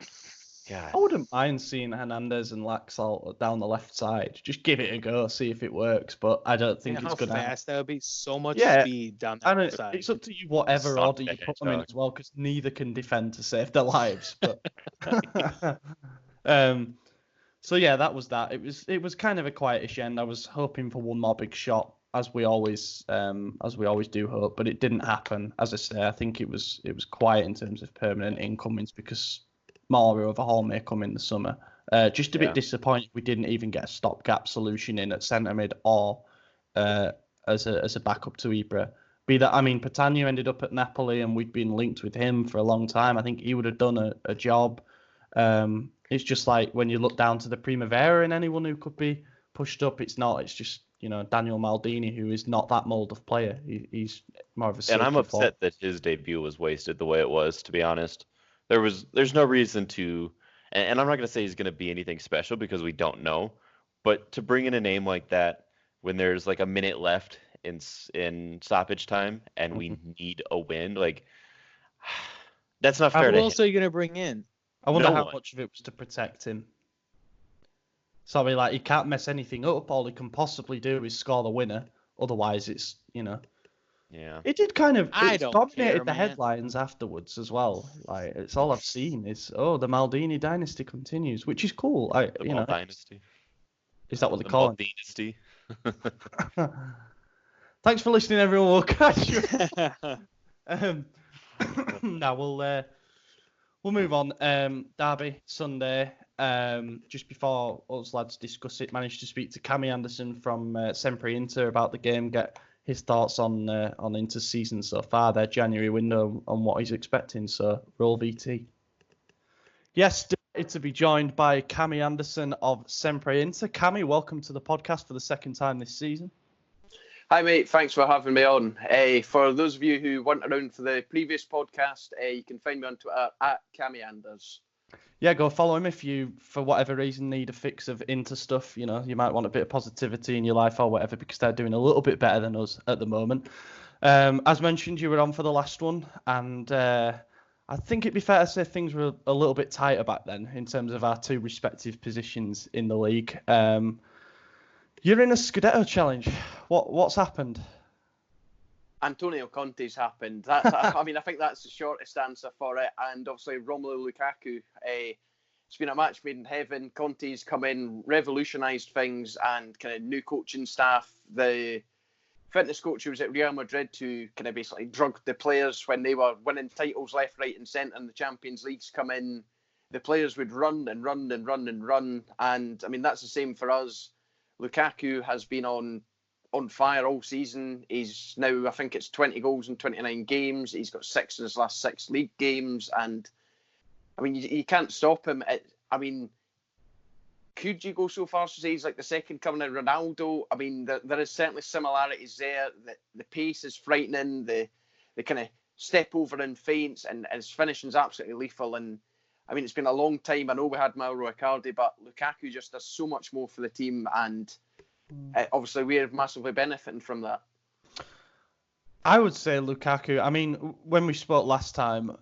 God. I wouldn't mind seeing Hernandez and Laxalt down the left side. Just give it a go, see if it works. But I don't think it's going to. How fast that would be! So much speed down that left side. It's up to you, whatever order you put them in as well, because neither can defend to save their lives. But so yeah, that was that. It was kind of a quietish end. I was hoping for one more big shot, as we always do hope, but it didn't happen. As I say, I think it was quiet in terms of permanent incomings because more overhaul may come in the summer. Just a bit disappointed we didn't even get a stopgap solution in at centre mid or as a backup to Ibra. Be that, I mean, Patania ended up at Napoli and we'd been linked with him for a long time. I think he would have done a job. It's just like when you look down to the Primavera and anyone who could be pushed up, it's not. It's just, you know, Daniel Maldini, who is not that mould of player. He's more of a. And I'm upset that his debut was wasted the way it was, to be honest. There's no reason to, and I'm not going to say he's going to be anything special because we don't know, but to bring in a name like that when there's like a minute left in stoppage time and we need a win, like that's not fair. Who else are you going to bring in? I wonder how much of it was to protect him. Sorry, like he can't mess anything up. All he can possibly do is score the winner. Otherwise, it's, you know. Yeah. It did kind of. It dominated the man. headlines afterwards as well. Like it's all I've seen is the Maldini dynasty continues, which is cool. Dynasty. Is that what they call it? Dynasty. Thanks for listening, everyone. We'll catch you. Now we'll move on. Derby Sunday. Just before us lads discuss it, managed to speak to Cammy Anderson from SempreInter about the game. Get his thoughts on Inter's season so far, their January window, on what he's expecting. So roll VT. Yes, delighted to be joined by Cammy Anderson of SempreInter. Cammy, welcome to the podcast for the second time this season. Hi mate, thanks for having me on. For those of you who weren't around for the previous podcast, you can find me on Twitter at Cammy Anders. Yeah, go follow him if you, for whatever reason, need a fix of Inter stuff. You know, you might want a bit of positivity in your life or whatever, because they're doing a little bit better than us at the moment. As mentioned, you were on for the last one, and I think it'd be fair to say things were a little bit tighter back then in terms of our two respective positions in the league. You're in a Scudetto challenge. What's happened? Antonio Conte's happened. I mean, I think that's the shortest answer for it. And obviously, Romelu Lukaku. It's been a match made in heaven. Conte's come in, revolutionised things, and kind of new coaching staff. The fitness coach who was at Real Madrid to kind of basically drug the players when they were winning titles left, right, and centre in the Champions Leagues come in. The players would run and run and run and run. And I mean, that's the same for us. Lukaku has been on fire all season. He's now, I think it's 20 goals in 29 games. He's got 6 in his last 6 league games. And, I mean, you can't stop him. I mean, could you go so far as to say he's like the second coming of Ronaldo? I mean, there is certainly similarities there. The pace is frightening. The kind of step over and feints, and his finishing's absolutely lethal. And, I mean, it's been a long time. I know we had Mauro Icardi, but Lukaku just does so much more for the team, and obviously we're massively benefiting from that. I would say Lukaku. I mean, when we spoke last time,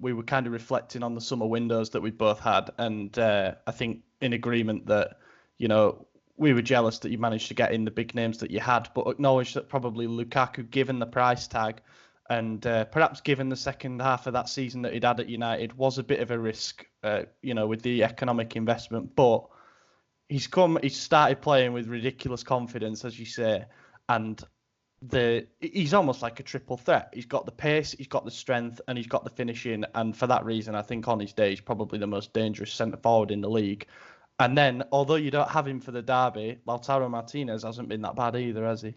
we were kind of reflecting on the summer windows that we both had, and I think in agreement that, you know, we were jealous that you managed to get in the big names that you had, but acknowledge that probably Lukaku, given the price tag and perhaps given the second half of that season that he'd had at United, was a bit of a risk, with the economic investment. But he's started playing with ridiculous confidence, as you say, and he's almost like a triple threat. He's got the pace, he's got the strength, and he's got the finishing. And for that reason, I think on his day, he's probably the most dangerous centre forward in the league. And then, although you don't have him for the derby, Lautaro Martinez hasn't been that bad either, has he?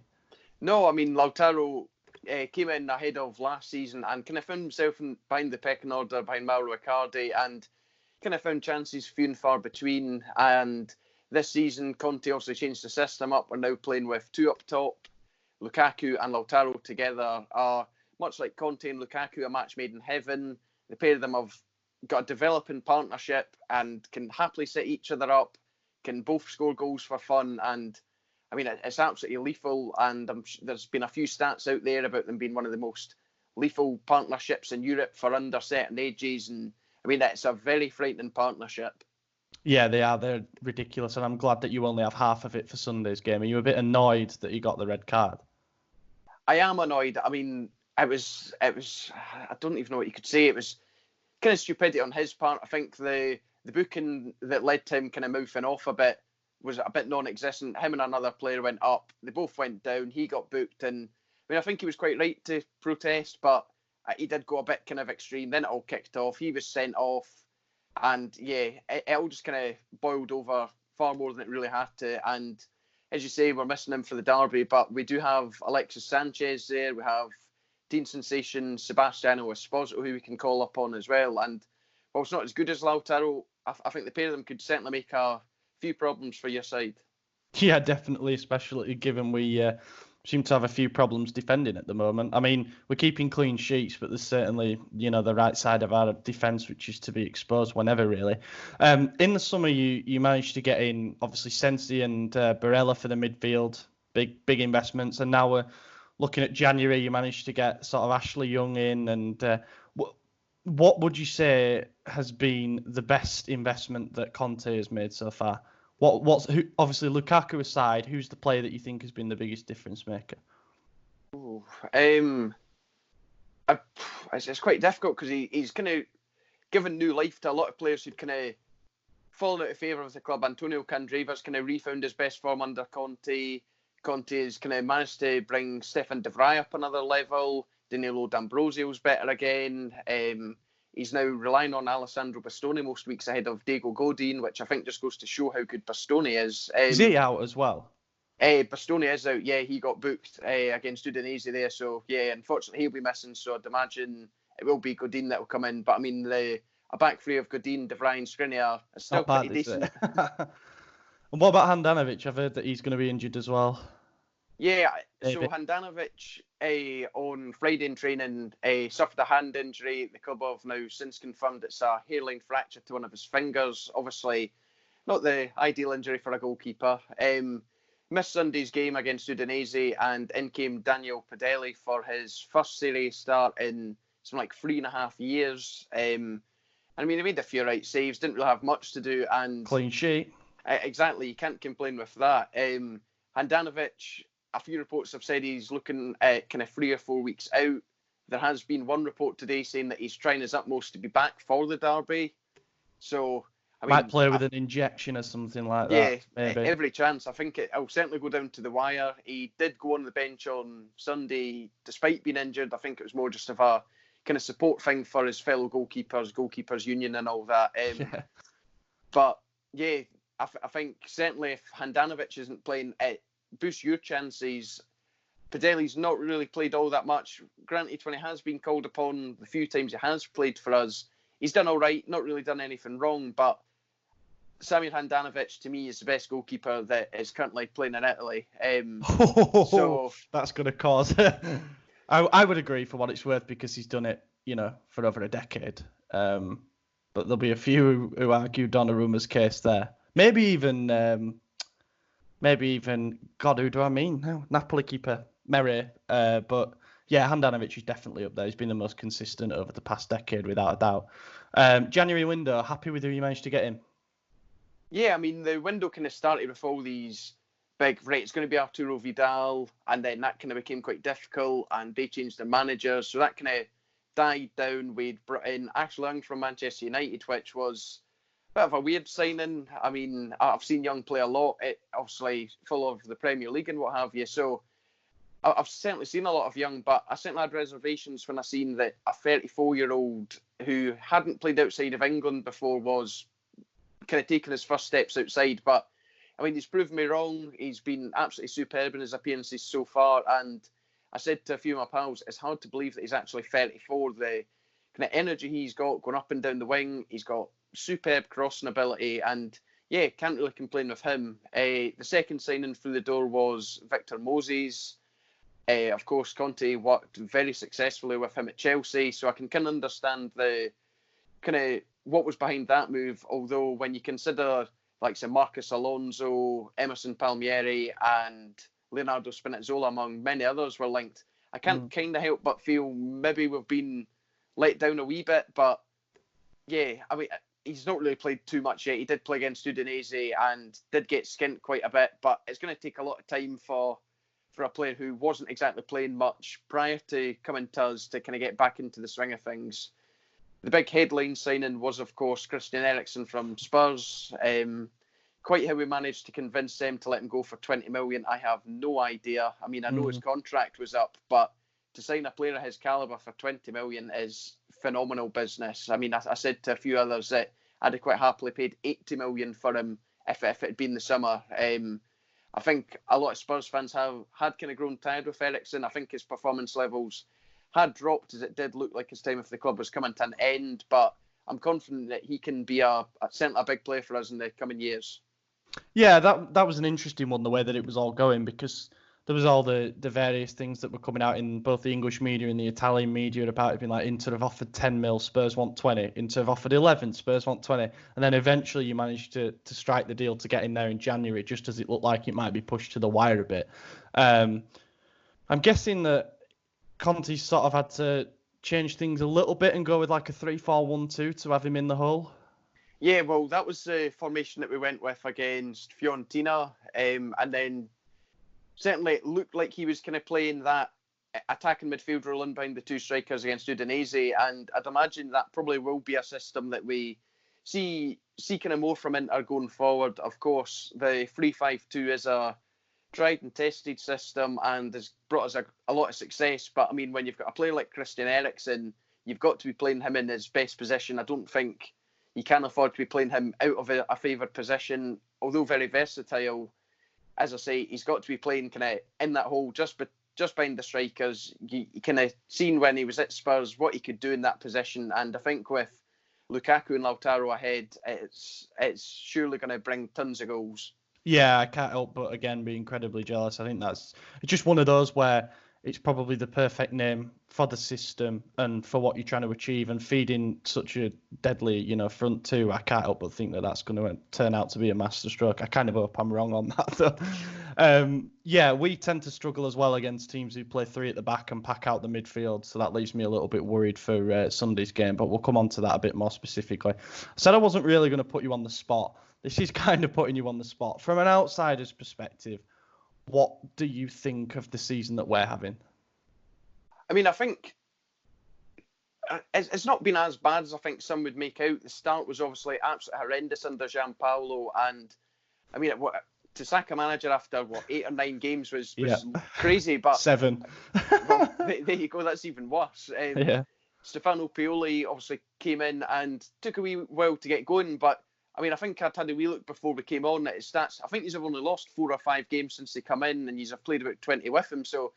No, I mean, Lautaro came in ahead of last season and kind of found himself behind the pecking order behind Mauro Icardi, and kind of found chances few and far between. And this season, Conte also changed the system up. We're now playing with 2 up top. Lukaku and Lautaro together are, much like Conte and Lukaku, a match made in heaven. The pair of them have got a developing partnership and can happily set each other up, can both score goals for fun. And I mean, it's absolutely lethal. And there's been a few stats out there about them being one of the most lethal partnerships in Europe for under certain ages. And I mean, it's a very frightening partnership. Yeah, they are. They're ridiculous. And I'm glad that you only have half of it for Sunday's game. Are you a bit annoyed that he got the red card? I am annoyed. I mean, it was, I don't even know what you could say. It was kind of stupidity on his part. I think the booking that led to him kind of mouthing off a bit was a bit non-existent. Him and another player went up. They both went down. He got booked. And I mean, I think he was quite right to protest, but he did go a bit kind of extreme. Then it all kicked off. He was sent off. And yeah, it all just kind of boiled over far more than it really had to. And as you say, we're missing him for the derby, but we do have Alexis Sanchez there. We have teen sensation Sebastiano Esposito, who we can call upon as well. And while it's not as good as Lautaro, I think the pair of them could certainly make a few problems for your side. Yeah, definitely, especially given we seem to have a few problems defending at the moment. I mean, we're keeping clean sheets, but there's certainly, the right side of our defence, which is to be exposed whenever, really. In the summer, you managed to get in, obviously, Sensi and Barella for the midfield, big investments, and now we're looking at January. You managed to get sort of Ashley Young in, and what would you say has been the best investment that Conte has made so far? Obviously Lukaku aside, who's the player that you think has been the biggest difference maker? It's quite difficult because he's kind of given new life to a lot of players who'd kind of fallen out of favour with the club. Antonio Candreva's kind of refound his best form under Conte. Conte has kind of managed to bring Stefan de Vrij up another level. Danilo D'Ambrosio's better again. He's now relying on Alessandro Bastoni most weeks ahead of Diego Godin, which I think just goes to show how good Bastoni is. Is he out as well? Bastoni is out, yeah. He got booked against Udinese there. So, yeah, unfortunately, he'll be missing. So I'd imagine it will be Godin that will come in. But, I mean, a back three of Godin, De Vrij and Skriniar is still pretty decent. And what about Handanovic? I've heard that he's going to be injured as well. Yeah, so Handanovic on Friday in training suffered a hand injury. The club have now since confirmed it's a hairline fracture to one of his fingers. Obviously, not the ideal injury for a goalkeeper. Missed Sunday's game against Udinese, and in came Daniel Padelli for his first Serie A start in something like 3.5 years. And I mean, he made a few right saves, didn't really have much to do. And clean sheet. Exactly, you can't complain with that. Handanovic, a few reports have said he's looking at kind of 3 or 4 weeks out. There has been one report today saying that he's trying his utmost to be back for the derby. So, I mean, might play with an injection or something like that. Yeah, maybe. Every chance. I think it'll certainly go down to the wire. He did go on the bench on Sunday, despite being injured. I think it was more just of a kind of support thing for his fellow goalkeepers union and all that. But yeah, I think certainly if Handanovic isn't playing, it boosts your chances. Padelli's not really played all that much. Granted, when he has been called upon, the few times he has played for us, he's done all right, not really done anything wrong. But Samir Handanovic, to me, is the best goalkeeper that is currently playing in Italy. So that's going to cause... I would agree for what it's worth, because he's done it, for over a decade. But there'll be a few who argue Donnarumma's case there. Maybe even, God, who do I mean? No, Napoli keeper, Mere. But yeah, Handanovic is definitely up there. He's been the most consistent over the past decade, without a doubt. January window, happy with who you managed to get in? Yeah, I mean, the window kind of started with all these big, right, it's going to be Arturo Vidal, and then that kind of became quite difficult, and they changed their manager, so that kind of died down. We'd brought in Ashley Young from Manchester United, which was a bit of a weird signing. I mean, I've seen Young play a lot, obviously full of the Premier League and what have you, so I've certainly seen a lot of Young, but I certainly had reservations when I seen that a 34-year-old who hadn't played outside of England before was kind of taking his first steps outside. But I mean, he's proven me wrong. He's been absolutely superb in his appearances so far. And I said to a few of my pals, it's hard to believe that he's actually 34. The kind of energy he's got going up and down the wing, he's got superb crossing ability. And yeah, can't really complain with him. The second signing through the door was Victor Moses. Of course, Conte worked very successfully with him at Chelsea, so I can kind of understand the kind of what was behind that move. Although when you consider like say Marcus Alonso, Emerson Palmieri, and Leonardo Spinazzola, among many others, were linked, I can't kind of help but feel maybe we've been let down a wee bit. But yeah, I mean, he's not really played too much yet. He did play against Udinese and did get skint quite a bit, but it's going to take a lot of time for a player who wasn't exactly playing much prior to coming to us to kind of get back into the swing of things. The big headline signing was, of course, Christian Eriksen from Spurs. Quite how we managed to convince them to let him go for 20 million, I have no idea. I mean, I know his contract was up, but to sign a player of his calibre for 20 million is phenomenal business. I mean, I said to a few others that I'd have quite happily paid 80 million for him if it had been the summer. I think a lot of Spurs fans had kind of grown tired with Eriksen. I think his performance levels had dropped, as it did look like his time with the club was coming to an end. But I'm confident that he can be certainly a big player for us in the coming years. Yeah, that was an interesting one, the way that it was all going, because there was all the various things that were coming out in both the English media and the Italian media about it being like, Inter have offered 10 mil, Spurs want 20. Inter have offered 11, Spurs want 20. And then eventually you managed to strike the deal to get in there in January, just as it looked like it might be pushed to the wire a bit. I'm guessing that Conte sort of had to change things a little bit and go with like a 3-4-1-2 to have him in the hole. Yeah, well, that was the formation that we went with against Fiorentina. And then certainly it looked like he was kind of playing that attacking midfield role in behind the two strikers against Udinese. And I'd imagine that probably will be a system that we see kind of more from Inter going forward. Of course, the 3-5-2 is a tried and tested system and has brought us a lot of success. But I mean, when you've got a player like Christian Eriksen, you've got to be playing him in his best position. I don't think you can afford to be playing him out of a favoured position. Although very versatile, as I say, he's got to be playing kind of in that hole just behind the strikers. You kind of seen when he was at Spurs what he could do in that position, and I think with Lukaku and Lautaro ahead, it's surely going to bring tons of goals. Yeah, I can't help but again be incredibly jealous. I think it's just one of those where it's probably the perfect name for the system and for what you're trying to achieve, and feeding such a deadly, front two. I can't help but think that that's going to turn out to be a masterstroke. I kind of hope I'm wrong on that, though. Yeah, we tend to struggle as well against teams who play three at the back and pack out the midfield, so that leaves me a little bit worried for Sunday's game, but we'll come on to that a bit more specifically. I said I wasn't really going to put you on the spot. This is kind of putting you on the spot. From an outsider's perspective, what do you think of the season that we're having? I mean, I think it's not been as bad as I think some would make out. The start was obviously absolutely horrendous under Gianpaolo, and I mean, to sack a manager after 8 or 9 games was crazy. But 7. Well, there you go. That's even worse. Stefano Pioli obviously came in and took a wee while to get going, but I mean, I think I'd had a wee look before we came on at his stats. I think he's only lost 4 or 5 games since they come in, and he's played about 20 with him. So,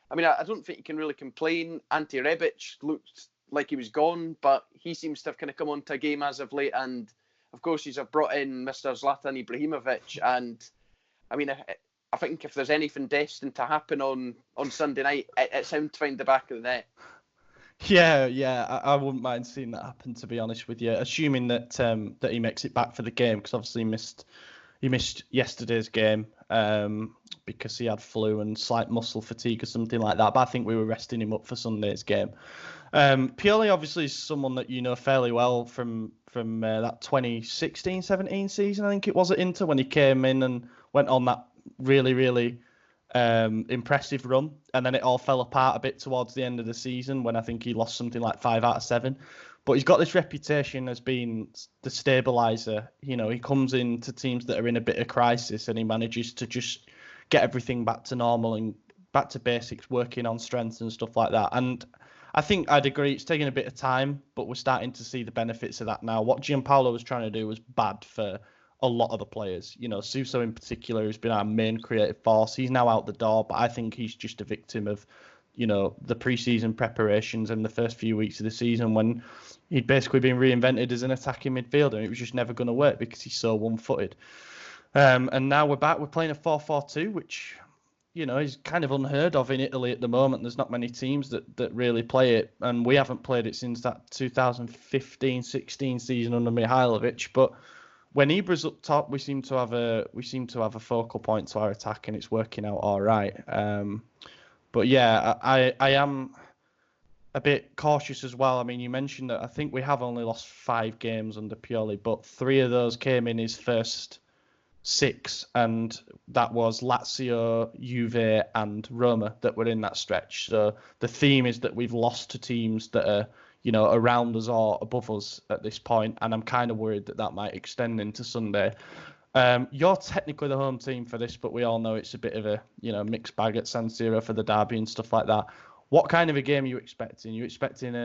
I mean, I don't think you can really complain. Ante Rebic looked like he was gone, but he seems to have kind of come onto a game as of late. And, of course, he's brought in Mr. Zlatan Ibrahimovic. And, I mean, I think if there's anything destined to happen on Sunday night, it's him to find the back of the net. Yeah, I wouldn't mind seeing that happen, to be honest with you, assuming that that he makes it back for the game, because obviously he missed yesterday's game because he had flu and slight muscle fatigue or something like that. But I think we were resting him up for Sunday's game. Pioli obviously is someone that you know fairly well from that 2016-17 season, I think it was at Inter, when he came in and went on that really, really impressive run, and then it all fell apart a bit towards the end of the season when I think he lost something like 5 out of 7. But he's got this reputation as being the stabiliser. You know, he comes into teams that are in a bit of crisis and he manages to just get everything back to normal and back to basics, working on strengths and stuff like that. And I think I'd agree it's taking a bit of time, but we're starting to see the benefits of that now. What Gianpaolo was trying to do was bad for a lot of the players. You know, Suso in particular, who's been our main creative force, he's now out the door, but I think he's just a victim of, you know, the pre-season preparations and the first few weeks of the season when he'd basically been reinvented as an attacking midfielder. And it was just never going to work because he's so one-footed. And now we're back. We're playing a 4-4-2, which, you know, is kind of unheard of in Italy at the moment. There's not many teams that really play it, and we haven't played it since that 2015-16 season under Mihajlovic. But when Ibra's up top, we seem to have a focal point to our attack, and it's working out all right. But yeah, I am a bit cautious as well. I mean, you mentioned that I think we have only lost 5 games under Pioli, but 3 of those came in his first 6, and that was Lazio, Juve, and Roma that were in that stretch. So the theme is that we've lost to teams that are, you know, around us or above us at this point, and I'm kind of worried that might extend into Sunday. You're technically the home team for this, but we all know it's a bit of a, you know, mixed bag at San Siro for the derby and stuff like that. What kind of a game are you expecting? Are you expecting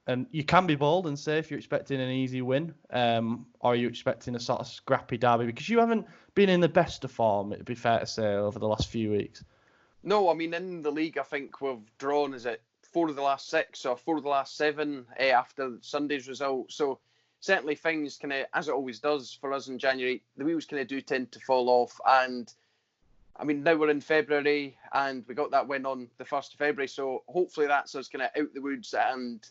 and you can be bold and say if you're expecting an easy win, or are you expecting a sort of scrappy derby? Because you haven't been in the best of form, it'd be fair to say, over the last few weeks. No, I mean, in the league, I think we've drawn, 4 of the last 6 or 4 of the last 7 after Sunday's result. So certainly things kind of, as it always does for us in January, the wheels kind of do tend to fall off. And I mean, now we're in February and we got that win on the 1st of February. So hopefully that's us kind of out the woods and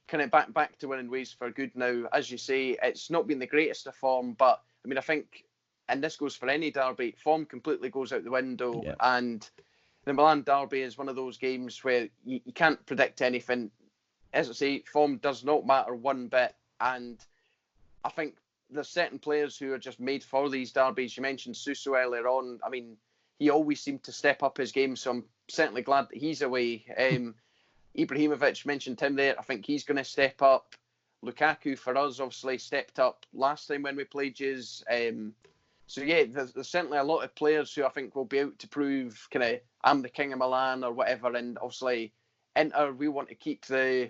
kind of back to winning ways for good now. As you say, it's not been the greatest of form, but I mean, I think, and this goes for any derby, form completely goes out the window. Yeah. And the Milan derby is one of those games where you can't predict anything. As I say, form does not matter one bit. And I think there's certain players who are just made for these derbies. You mentioned Suso earlier on. I mean, he always seemed to step up his game, so I'm certainly glad that he's away. Ibrahimovic, mentioned him there. I think he's going to step up. Lukaku, for us, obviously stepped up last time when we played yous. So yeah, there's certainly a lot of players who I think will be out to prove kind of I'm the king of Milan or whatever. And obviously, Inter, we want to keep the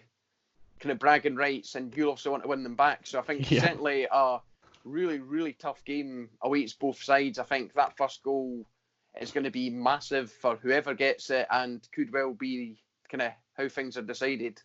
kind of bragging rights, and you also want to win them back. So I think certainly a really, really tough game awaits both sides. I think that first goal is going to be massive for whoever gets it, and could well be kind of how things are decided.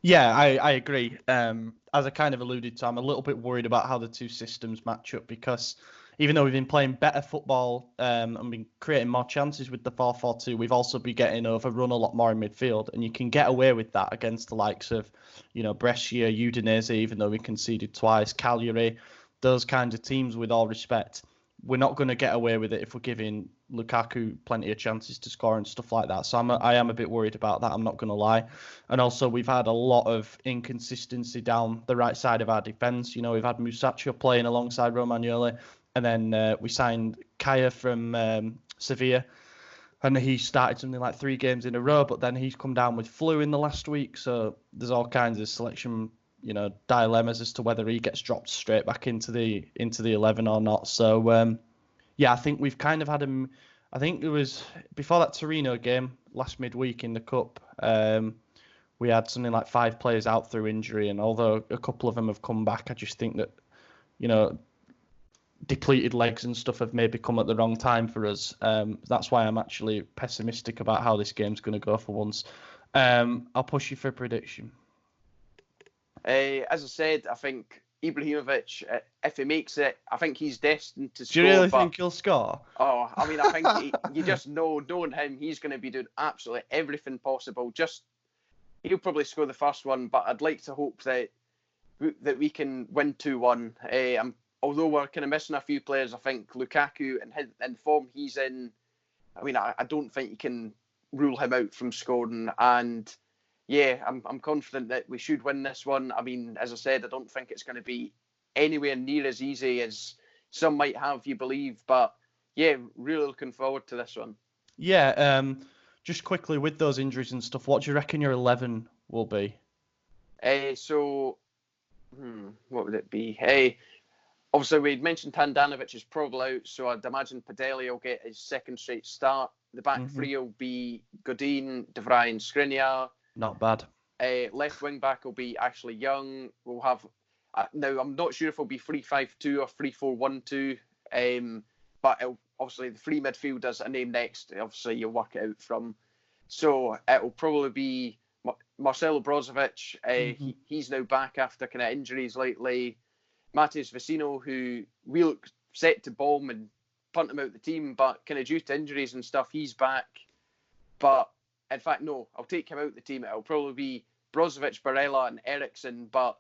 Yeah, I agree. As I kind of alluded to, I'm a little bit worried about how the two systems match up, because even though we've been playing better football and been creating more chances with the 4-4-2, we've also been getting overrun a lot more in midfield, and you can get away with that against the likes of, you know, Brescia, Udinese, even though we conceded twice, Cagliari, those kinds of teams. With all respect, we're not going to get away with it if we're giving Lukaku plenty of chances to score and stuff like that. So I am a bit worried about that, I'm not going to lie. And also, we've had a lot of inconsistency down the right side of our defence. You know, we've had Musacchio playing alongside Romagnoli, and then we signed Kaya from Sevilla, and he started something like 3 games in a row, but then he's come down with flu in the last week. So there's all kinds of selection, you know, dilemmas as to whether he gets dropped straight back into the 11 or not. So yeah, I think we've kind of had him. I think it was before that Torino game last midweek in the Cup. We had something like 5 players out through injury, and although a couple of them have come back, I just think that, you know, depleted legs and stuff have maybe come at the wrong time for us. That's why I'm actually pessimistic about how this game's going to go for once. I'll push you for a prediction. As I said, I think Ibrahimovic, if he makes it, I think he's destined to score. Do you really think he'll score? Oh, I mean, I think you just knowing him, he's going to be doing absolutely everything possible. He'll probably score the first one, but I'd like to hope that we can win 2-1. Although we're kind of missing a few players, I think Lukaku and form he's in, I mean, I don't think you can rule him out from scoring. And yeah, I'm confident that we should win this one. I mean, as I said, I don't think it's going to be anywhere near as easy as some might have you believe, but yeah, really looking forward to this one. Yeah, just quickly with those injuries and stuff, what do you reckon your 11 will be? What would it be? Obviously, we'd mentioned Handanovic is probably out, so I'd imagine Padeli will get his second straight start. The back three will be Godin, De Vrij, and Skriniar. Not bad. Left wing back will be Ashley Young. We'll have now. I'm not sure if it'll be 3-5-2 or 3-4-1-2. But obviously the three midfielders, a name next. Obviously you'll work it out from. So it'll probably be Marcelo Brozovic. He's now back after kind of injuries lately. Matheus Vecino, who we look set to bomb and punt him out the team, but kind of due to injuries and stuff, he's back. But in fact, no, I'll take him out the team. It'll probably be Brozovic, Barella, and Eriksson. But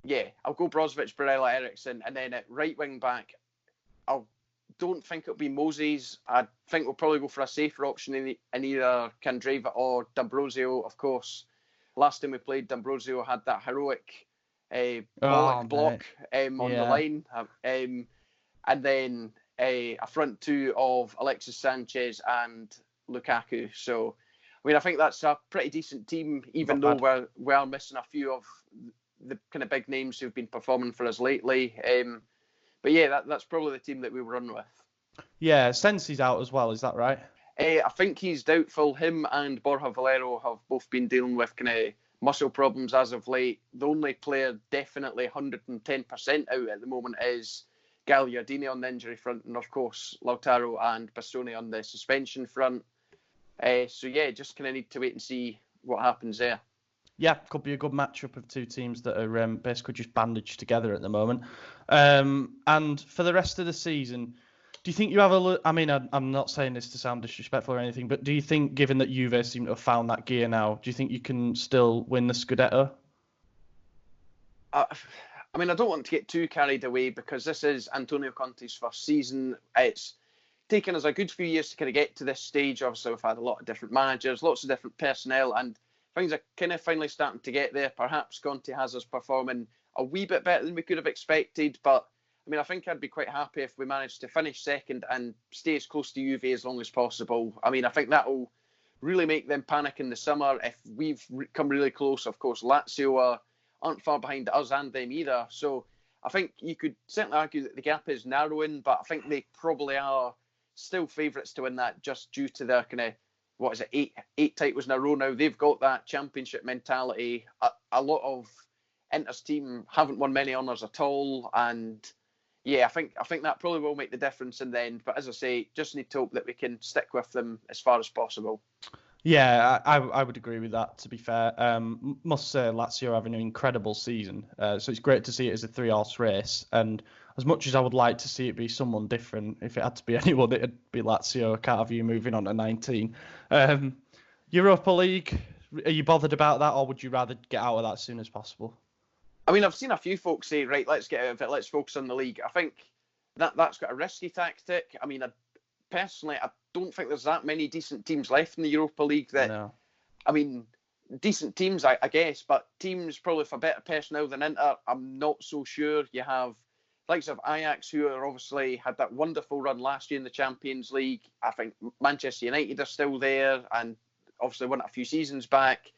yeah, I'll go Brozovic, Barella, Eriksson, and then at right wing back, I don't think it'll be Moses. I think we'll probably go for a safer option in either Candreva or D'Ambrosio. Of course, last time we played, D'Ambrosio had that heroic block on the line. And then a front two of Alexis Sanchez and Lukaku. So, I mean, I think that's a pretty decent team, even though we're missing a few of the kind of big names who've been performing for us lately. But yeah, that's probably the team that we run with. Yeah, Sensi's out as well, is that right? I think he's doubtful. Him and Borja Valero have both been dealing with kind of muscle problems as of late. The only player definitely 110% out at the moment is Gagliardini on the injury front, and of course Lautaro and Bastoni on the suspension front. So yeah, just kind of need to wait and see what happens there. Yeah, could be a good matchup of two teams that are basically just bandaged together at the moment. And for the rest of the season, do you think you have I mean, I'm not saying this to sound disrespectful or anything, but do you think, given that Juve seem to have found that gear now, do you think you can still win the Scudetto? I mean, I don't want to get too carried away because this is Antonio Conte's first season. It's taken us a good few years to kind of get to this stage. Obviously, we've had a lot of different managers, lots of different personnel, and things are kind of finally starting to get there. Perhaps Conte has us performing a wee bit better than we could have expected, but I mean, I think I'd be quite happy if we managed to finish second and stay as close to Juve as long as possible. I mean, I think that will really make them panic in the summer if we've come really close. Of course, Lazio aren't far behind us and them either. So I think you could certainly argue that the gap is narrowing, but I think they probably are still favourites to win that just due to their kind of, eight titles in a row now. They've got that championship mentality. A lot of Inter's team haven't won many honours at all, and yeah, I think that probably will make the difference in the end. But as I say, just need to hope that we can stick with them as far as possible. Yeah, I would agree with that, to be fair. Must say Lazio are having an incredible season. So it's great to see it as a 3-horse race. And as much as I would like to see it be someone different, if it had to be anyone, it'd be Lazio. I can't have you moving on to 19. Europa League, are you bothered about that, or would you rather get out of that as soon as possible? I mean, I've seen a few folks say, right, let's get out of it, let's focus on the league. I think that's got a risky tactic. I mean, personally, I don't think there's that many decent teams left in the Europa League I mean, decent teams, I guess, but teams probably for better personnel than Inter, I'm not so sure. You have likes of Ajax, who are obviously had that wonderful run last year in the Champions League. I think Manchester United are still there and obviously won it a few seasons back.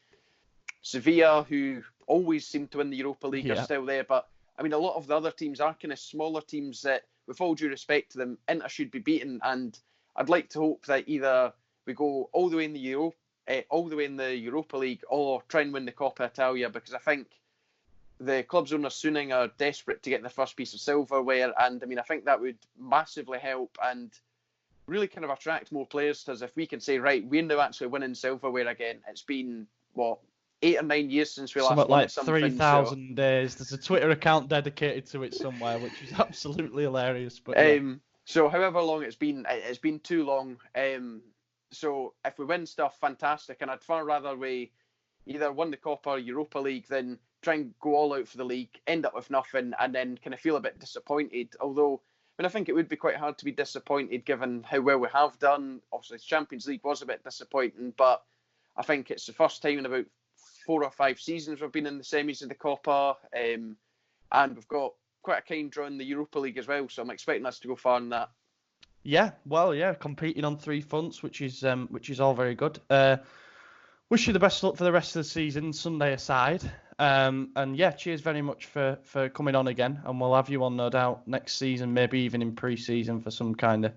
Sevilla, who always seem to win the Europa League, are still there. But, I mean, a lot of the other teams are kind of smaller teams that, with all due respect to them, Inter should be beaten. And I'd like to hope that either we go all the way in the Europa League or try and win the Coppa Italia, because I think the clubs owners Suning are desperate to get the first piece of silverware. And, I mean, I think that would massively help and really kind of attract more players to us if we can say, right, we're now actually winning silverware again. It's been, 8 or 9 years since we last won like something. 3,000 days. There's a Twitter account dedicated to it somewhere, which is absolutely hilarious. But so however long it's been too long. So if we win stuff, fantastic. And I'd far rather we either win the Coppa or Europa League than try and go all out for the league, end up with nothing, and then kind of feel a bit disappointed. Although, I think it would be quite hard to be disappointed given how well we have done. Obviously, the Champions League was a bit disappointing, but I think it's the first time in about 4 or 5 seasons we've been in the semis of the Coppa, and we've got quite a kind draw in the Europa League as well, so I'm expecting us to go far in that. Yeah, well, yeah, competing on 3 fronts, which is all very good. Wish you the best luck for the rest of the season, Sunday aside. And yeah, cheers very much for coming on again, and we'll have you on no doubt next season, maybe even in pre-season for some kind of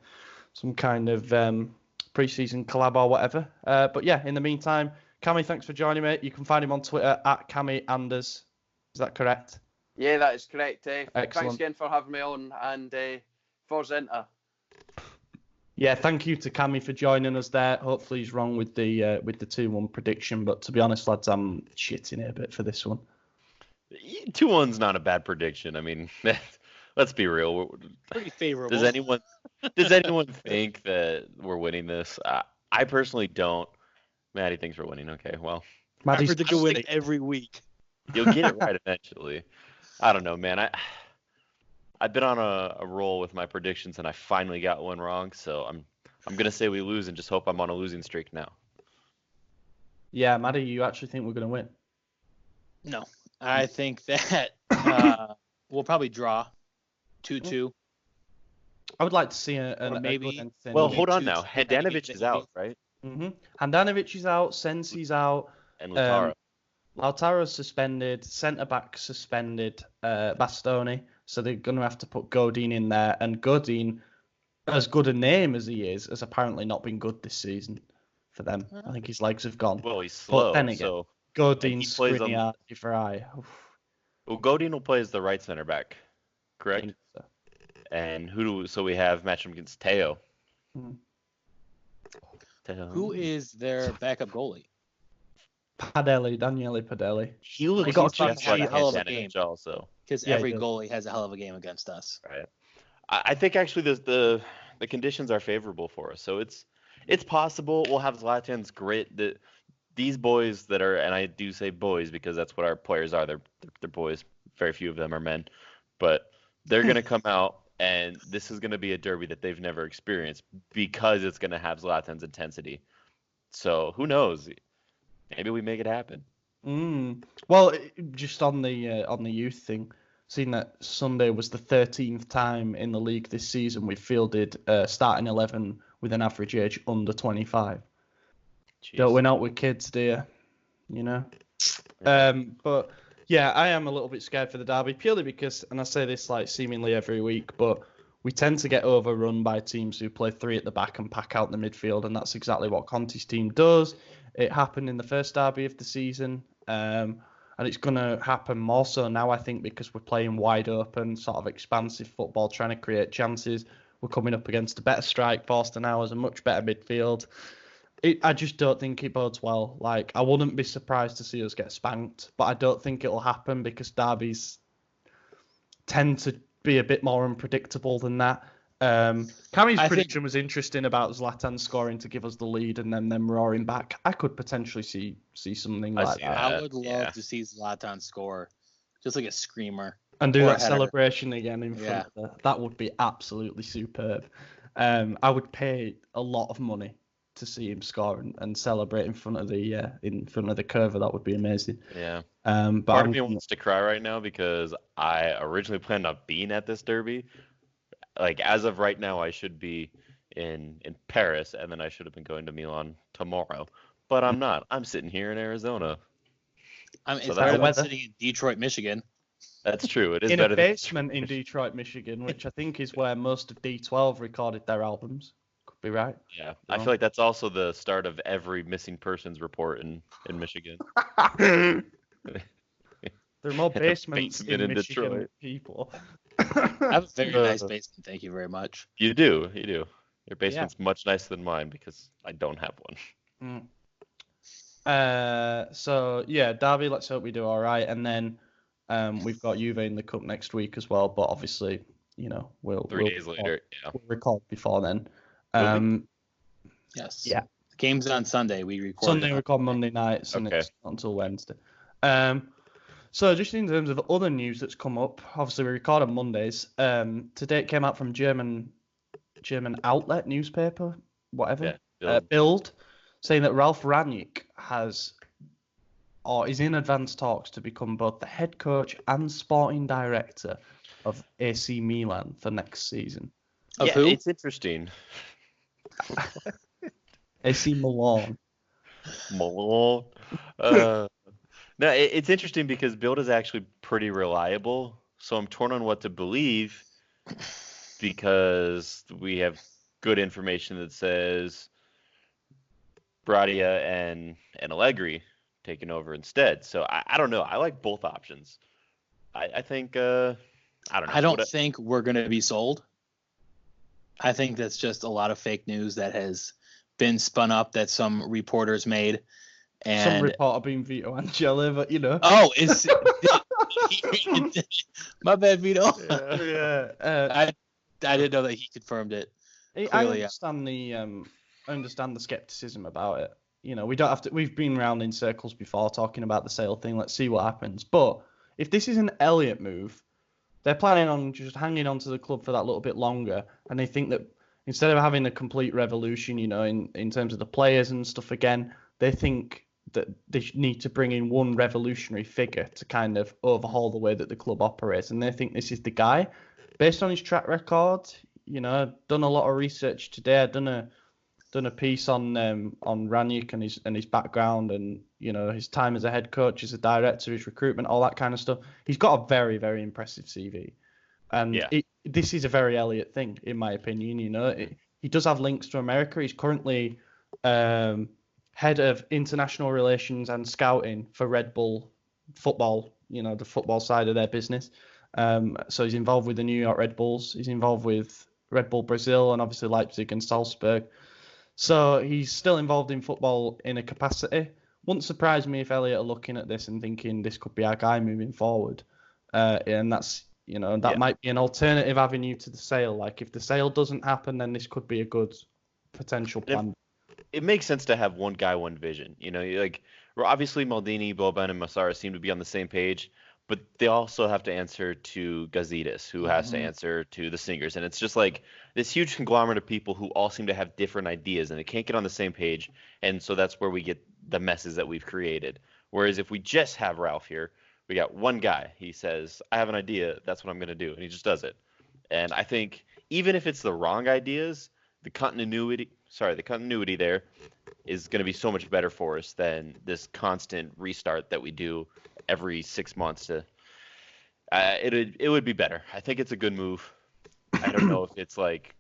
pre-season collab or whatever. But yeah, in the meantime, Cammy, thanks for joining me. You can find him on Twitter at Cammy Anders. Is that correct? Yeah, that is correct. Excellent. Thanks again for having me on, and Forza Inter. Yeah, thank you to Cammy for joining us there. Hopefully he's wrong with the 2-1 prediction, but to be honest, lads, I'm shitting it a bit for this one. 2-1's not a bad prediction. I mean, let's be real. Pretty favorable. Does anyone think that we're winning this? I personally don't. Maddie thinks we're winning. Okay, well. I predict a win every week. You'll get it right eventually. I don't know, man. I've been on a roll with my predictions, and I finally got one wrong. So I'm gonna say we lose, and just hope I'm on a losing streak now. Yeah, Maddie, you actually think we're gonna win? No, I think that we'll probably draw 2-2. I would like to see maybe. Well, hold on now. Handanovic is out, right? Mm-hmm. Handanovic is out. Sensi's out. And Lautaro. Lautaro's suspended. Centre back suspended. Bastoni. So they're going to have to put Godin in there. And Godin, as good a name as he is, has apparently not been good this season for them. I think his legs have gone. Well, he's slow. But then again, so Godin's Skriniar for eye. Well, Godin will play as the right centre back, correct? So. And so we have match him against Teo. Who is their backup goalie? Daniele Padelli. He looks just like a hell of a game game. Also. Because every goalie has a hell of a game against us. Right. I think actually the conditions are favorable for us. So it's possible we'll have Zlatan's grit. These boys that are, and I do say boys because that's what our players are. They're boys. Very few of them are men. But they're going to come out, and this is going to be a derby that they've never experienced because it's going to have Zlatan's intensity. So who knows? Maybe we make it happen. Well, just on the youth thing, seeing that Sunday was the 13th time in the league this season we've fielded starting 11 with an average age under 25. Jeez. Don't win out with kids, do you? You know? But yeah, I am a little bit scared for the derby purely because, and I say this like seemingly every week, but we tend to get overrun by teams who play 3 at the back and pack out the midfield, and that's exactly what Conte's team does. It happened in the first derby of the season, and it's going to happen more so now, I think, because we're playing wide open, sort of expansive football, trying to create chances. We're coming up against a better strike force than ours, a much better midfield. I just don't think it bodes well. Like, I wouldn't be surprised to see us get spanked, but I don't think it'll happen because derbies tend to be a bit more unpredictable than that. Cammy's prediction was interesting about Zlatan scoring to give us the lead and then them roaring back. I could potentially see something like that. I would love to see Zlatan score, just like a screamer. And do that celebration again in front of her. That would be absolutely superb. I would pay a lot of money to see him score and celebrate in front of the curve. That would be amazing. Yeah. But part of me wants to cry right now because I originally planned on being at this derby. Like, as of right now, I should be in Paris, and then I should have been going to Milan tomorrow. But I'm not. I'm sitting here in Arizona. It's better than sitting in Detroit, Michigan. That's true. It is in better a basement in Detroit, Michigan, which I think is where most of D12 recorded their albums. Could be right. Yeah. I feel like that's also the start of every missing persons report in Michigan. There are more basements in Michigan Detroit. people. I have a very nice basement. Thank you very much. You do. Your basement's much nicer than mine because I don't have one. So yeah, derby. Let's hope we do all right, and then we've got Juve in the cup next week as well. But obviously, we'll 3 days later. Yeah, we'll record before then. Yes. Yeah. The game's on Sunday. We record Sunday. We record Monday nights, and it's not until Wednesday. So just in terms of other news that's come up, obviously we record on Mondays. Today it came out from German outlet newspaper, whatever, Bild, saying that Ralf Rangnick is in advanced talks to become both the head coach and sporting director of AC Milan for next season. Of who? It's interesting. AC Milan. No, it's interesting because Bild is actually pretty reliable, so I'm torn on what to believe because we have good information that says Bradia and Allegri taking over instead. So I don't know. I like both options. I think I don't know. I don't think we're going to be sold. I think that's just a lot of fake news that has been spun up that some reporters made. And some reporter being Vito Angeli, but you know. Oh, my bad, Vito. Yeah. I didn't know that he confirmed it. I understand the skepticism about it. You know, we don't have to. We've been round in circles before talking about the sale thing. Let's see what happens. But if this is an Elliott move, they're planning on just hanging on to the club for that little bit longer, and they think that instead of having a complete revolution, you know, in terms of the players and stuff again, they think that they need to bring in one revolutionary figure to kind of overhaul the way that the club operates, and they think this is the guy. Based on his track record, you know, I've done a lot of research today. I've done a piece on Rangnick and his background and, you know, his time as a head coach, as a director, his recruitment, all that kind of stuff. He's got a very, very impressive CV. And this is a very Elliott thing, in my opinion. You know, he does have links to America. He's currently head of international relations and scouting for Red Bull football, you know, the football side of their business. So he's involved with the New York Red Bulls. He's involved with Red Bull Brazil and obviously Leipzig and Salzburg. So he's still involved in football in a capacity. Wouldn't surprise me if Elliott are looking at this and thinking this could be our guy moving forward. And that's, you know, that might be an alternative avenue to the sale. Like if the sale doesn't happen, then this could be a good potential plan. It makes sense to have one guy, one vision. You know, like obviously Maldini, Boban, and Massara seem to be on the same page, but they also have to answer to Gazidis, who has to answer to the singers. And it's just like this huge conglomerate of people who all seem to have different ideas and they can't get on the same page. And so that's where we get the messes that we've created. Whereas if we just have Ralf here, we got one guy. He says, I have an idea. That's what I'm going to do. And he just does it. And I think even if it's the wrong ideas, the continuity there is going to be so much better for us than this constant restart that we do every 6 months. It would be better. I think it's a good move. I don't know if it's like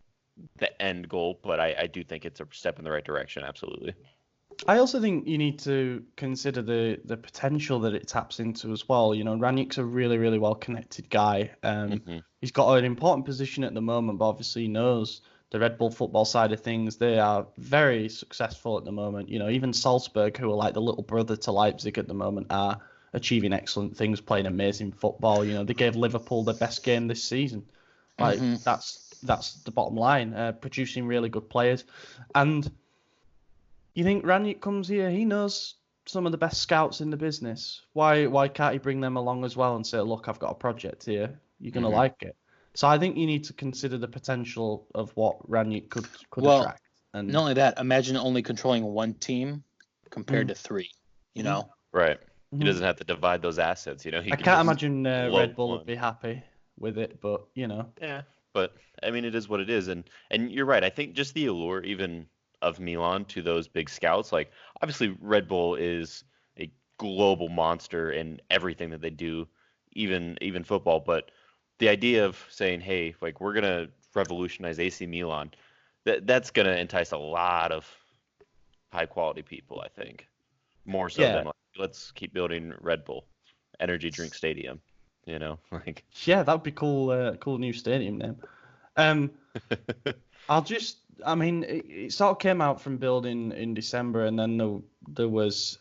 the end goal, but I do think it's a step in the right direction. Absolutely. I also think you need to consider the potential that it taps into as well. You know, Rangnick's a really, really well-connected guy. He's got an important position at the moment, but obviously he knows the Red Bull football side of things. They are very successful at the moment. You know, even Salzburg, who are like the little brother to Leipzig at the moment, are achieving excellent things, playing amazing football. You know, they gave Liverpool their best game this season. Like that's the bottom line. Producing really good players. And you think Rangnick comes here, he knows some of the best scouts in the business. Why can't he bring them along as well and say, look, I've got a project here. You're going to like it. So I think you need to consider the potential of what Rangnick could attract. And not only that, imagine only controlling one team compared to three, you know? Right. He doesn't have to divide those assets, you know? I can't imagine Red Bull would be happy with it, but, you know. Yeah, but, I mean, it is what it is. And you're right. I think just the allure even of Milan to those big scouts, like, obviously Red Bull is a global monster in everything that they do, even football, but the idea of saying, hey, like we're going to revolutionize AC Milan, that's going to entice a lot of high quality people, I think. More so than like, let's keep building Red Bull energy drink stadium, you know, like. Yeah, that would be cool new stadium name. It sort of came out from building in December, and then there was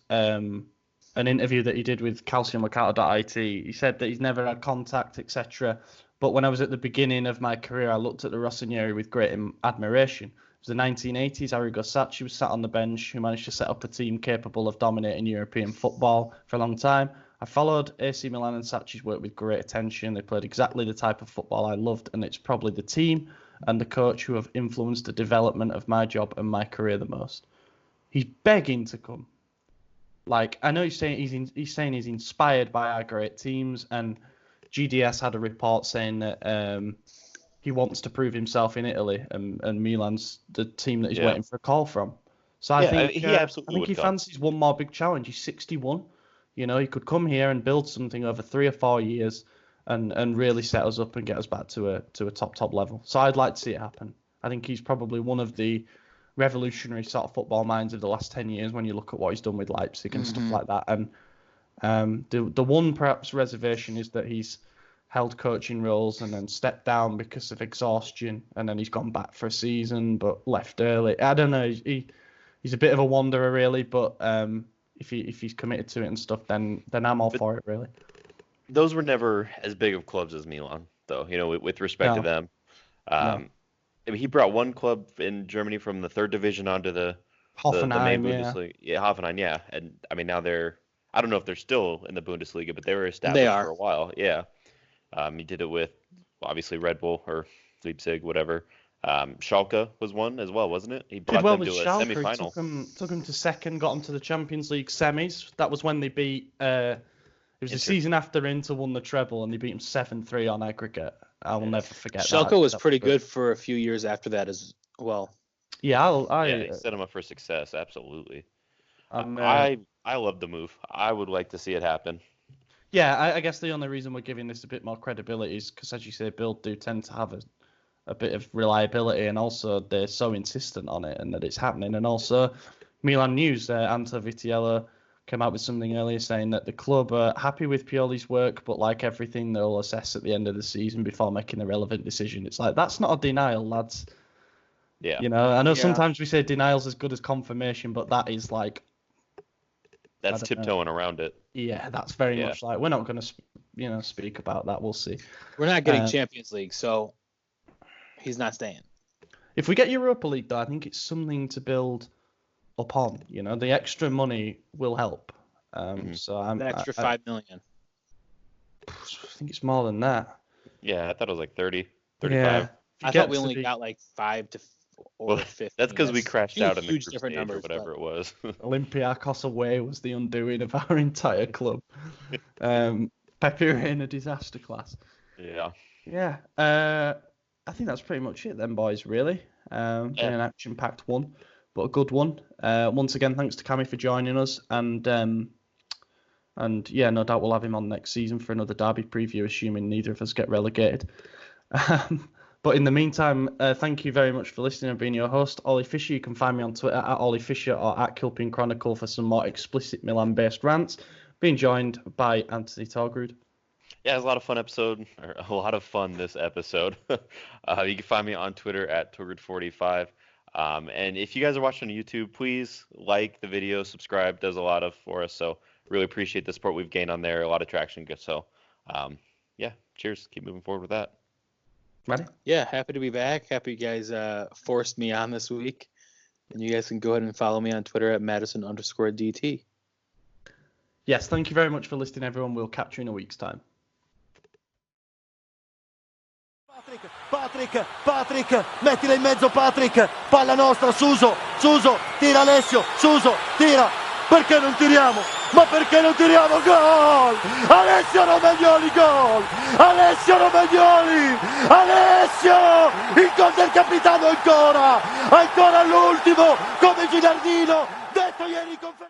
an interview that he did with calciummercato.it. He said that he's never had contact, etc. But when I was at the beginning of my career, I looked at the Rossinieri with great admiration. It was the 1980s. Arrigo Sacchi was sat on the bench, who managed to set up a team capable of dominating European football for a long time. I followed AC Milan and Sacchi's work with great attention. They played exactly the type of football I loved, and it's probably the team and the coach who have influenced the development of my job and my career the most. He's begging to come. like, I know he's saying he's inspired by our great teams, and GDS had a report saying that he wants to prove himself in Italy, and Milan's the team that he's waiting for a call from. So I think he absolutely he fancies one more big challenge. He's 61. You know, he could come here and build something over 3 or 4 years and really set us up and get us back to a top level. So I'd like to see it happen. I think he's probably one of the revolutionary sort of football minds of the last 10 years when you look at what he's done with Leipzig and stuff like that. And the one perhaps reservation is that he's held coaching roles and then stepped down because of exhaustion, and then he's gone back for a season but left early. I don't know. He's a bit of a wanderer, really, but if he's committed to it and stuff, then I'm all for it, really. Those were never as big of clubs as Milan, though. You know, with respect to them. I mean, he brought one club in Germany from the third division onto the main Bundesliga. Yeah, Hoffenheim, yeah. And I mean, now I don't know if they're still in the Bundesliga, but they were established for a while. Yeah. He did it with, obviously, Red Bull or Leipzig, whatever. Schalke was one as well, wasn't it? He brought them to a semi-final. Took him to second, got him to the Champions League semis. That was when they beat... it was the season after Inter won the treble, and they beat him 7-3 on aggregate. I will never forget that. Schalke was pretty good for a few years after that as well. Yeah, he set him up for success, absolutely. I love the move. I would like to see it happen. Yeah, I guess the only reason we're giving this a bit more credibility is because, as you say, Bild do tend to have a bit of reliability, and also they're so insistent on it and that it's happening. And also, Milan News, Anto Vitiello came out with something earlier saying that the club are happy with Pioli's work, but like everything, they'll assess at the end of the season before making a relevant decision. It's like, that's not a denial, lads. Yeah. You know, I know sometimes we say denial's as good as confirmation, but that is like... That's tiptoeing around it. Yeah, that's very much like, we're not going to, speak about that. We'll see. We're not getting Champions League, so he's not staying. If we get Europa League, though, I think it's something to build upon. You know, the extra money will help. So the extra $5 million. I think it's more than that. Yeah, I thought it was like 30, 35. Yeah. I thought we only got like 5 to 50. That's because we crashed out in the group stage or whatever it was. Olympiacos away was the undoing of our entire club. Pepe Reina disaster class. Yeah. Yeah. I think that's pretty much it then, boys, really. Been an action-packed one, but a good one. Once again, thanks to Cammy for joining us. And yeah, no doubt we'll have him on next season for another Derby preview, assuming neither of us get relegated. But in the meantime, thank you very much for listening and being your host, Ollie Fisher. You can find me on Twitter at Ollie Fisher or at Kilpin Chronicle for some more explicit Milan-based rants. Being joined by Anthony Torgrud. Yeah, it was a lot of fun this episode. You can find me on Twitter at Torgrud45. And if you guys are watching on YouTube, please like the video, subscribe, does a lot for us. So really appreciate the support we've gained on there. A lot of traction. So yeah, cheers. Keep moving forward with that. Ready? Yeah, happy to be back. Happy you guys forced me on this week. And you guys can go ahead and follow me on Twitter at Madison_DT. Yes, thank you very much for listening, everyone. We'll catch you in a week's time. Patrick, mettila in mezzo Patrick, palla nostra, Suso, tira Alessio, Suso, tira, perché non tiriamo? Ma perché non tiriamo? Gol! Alessio Romagnoli, gol! Alessio Romagnoli! Alessio! Il gol del capitano ancora all'ultimo, come Gilardino, detto ieri in conferenza.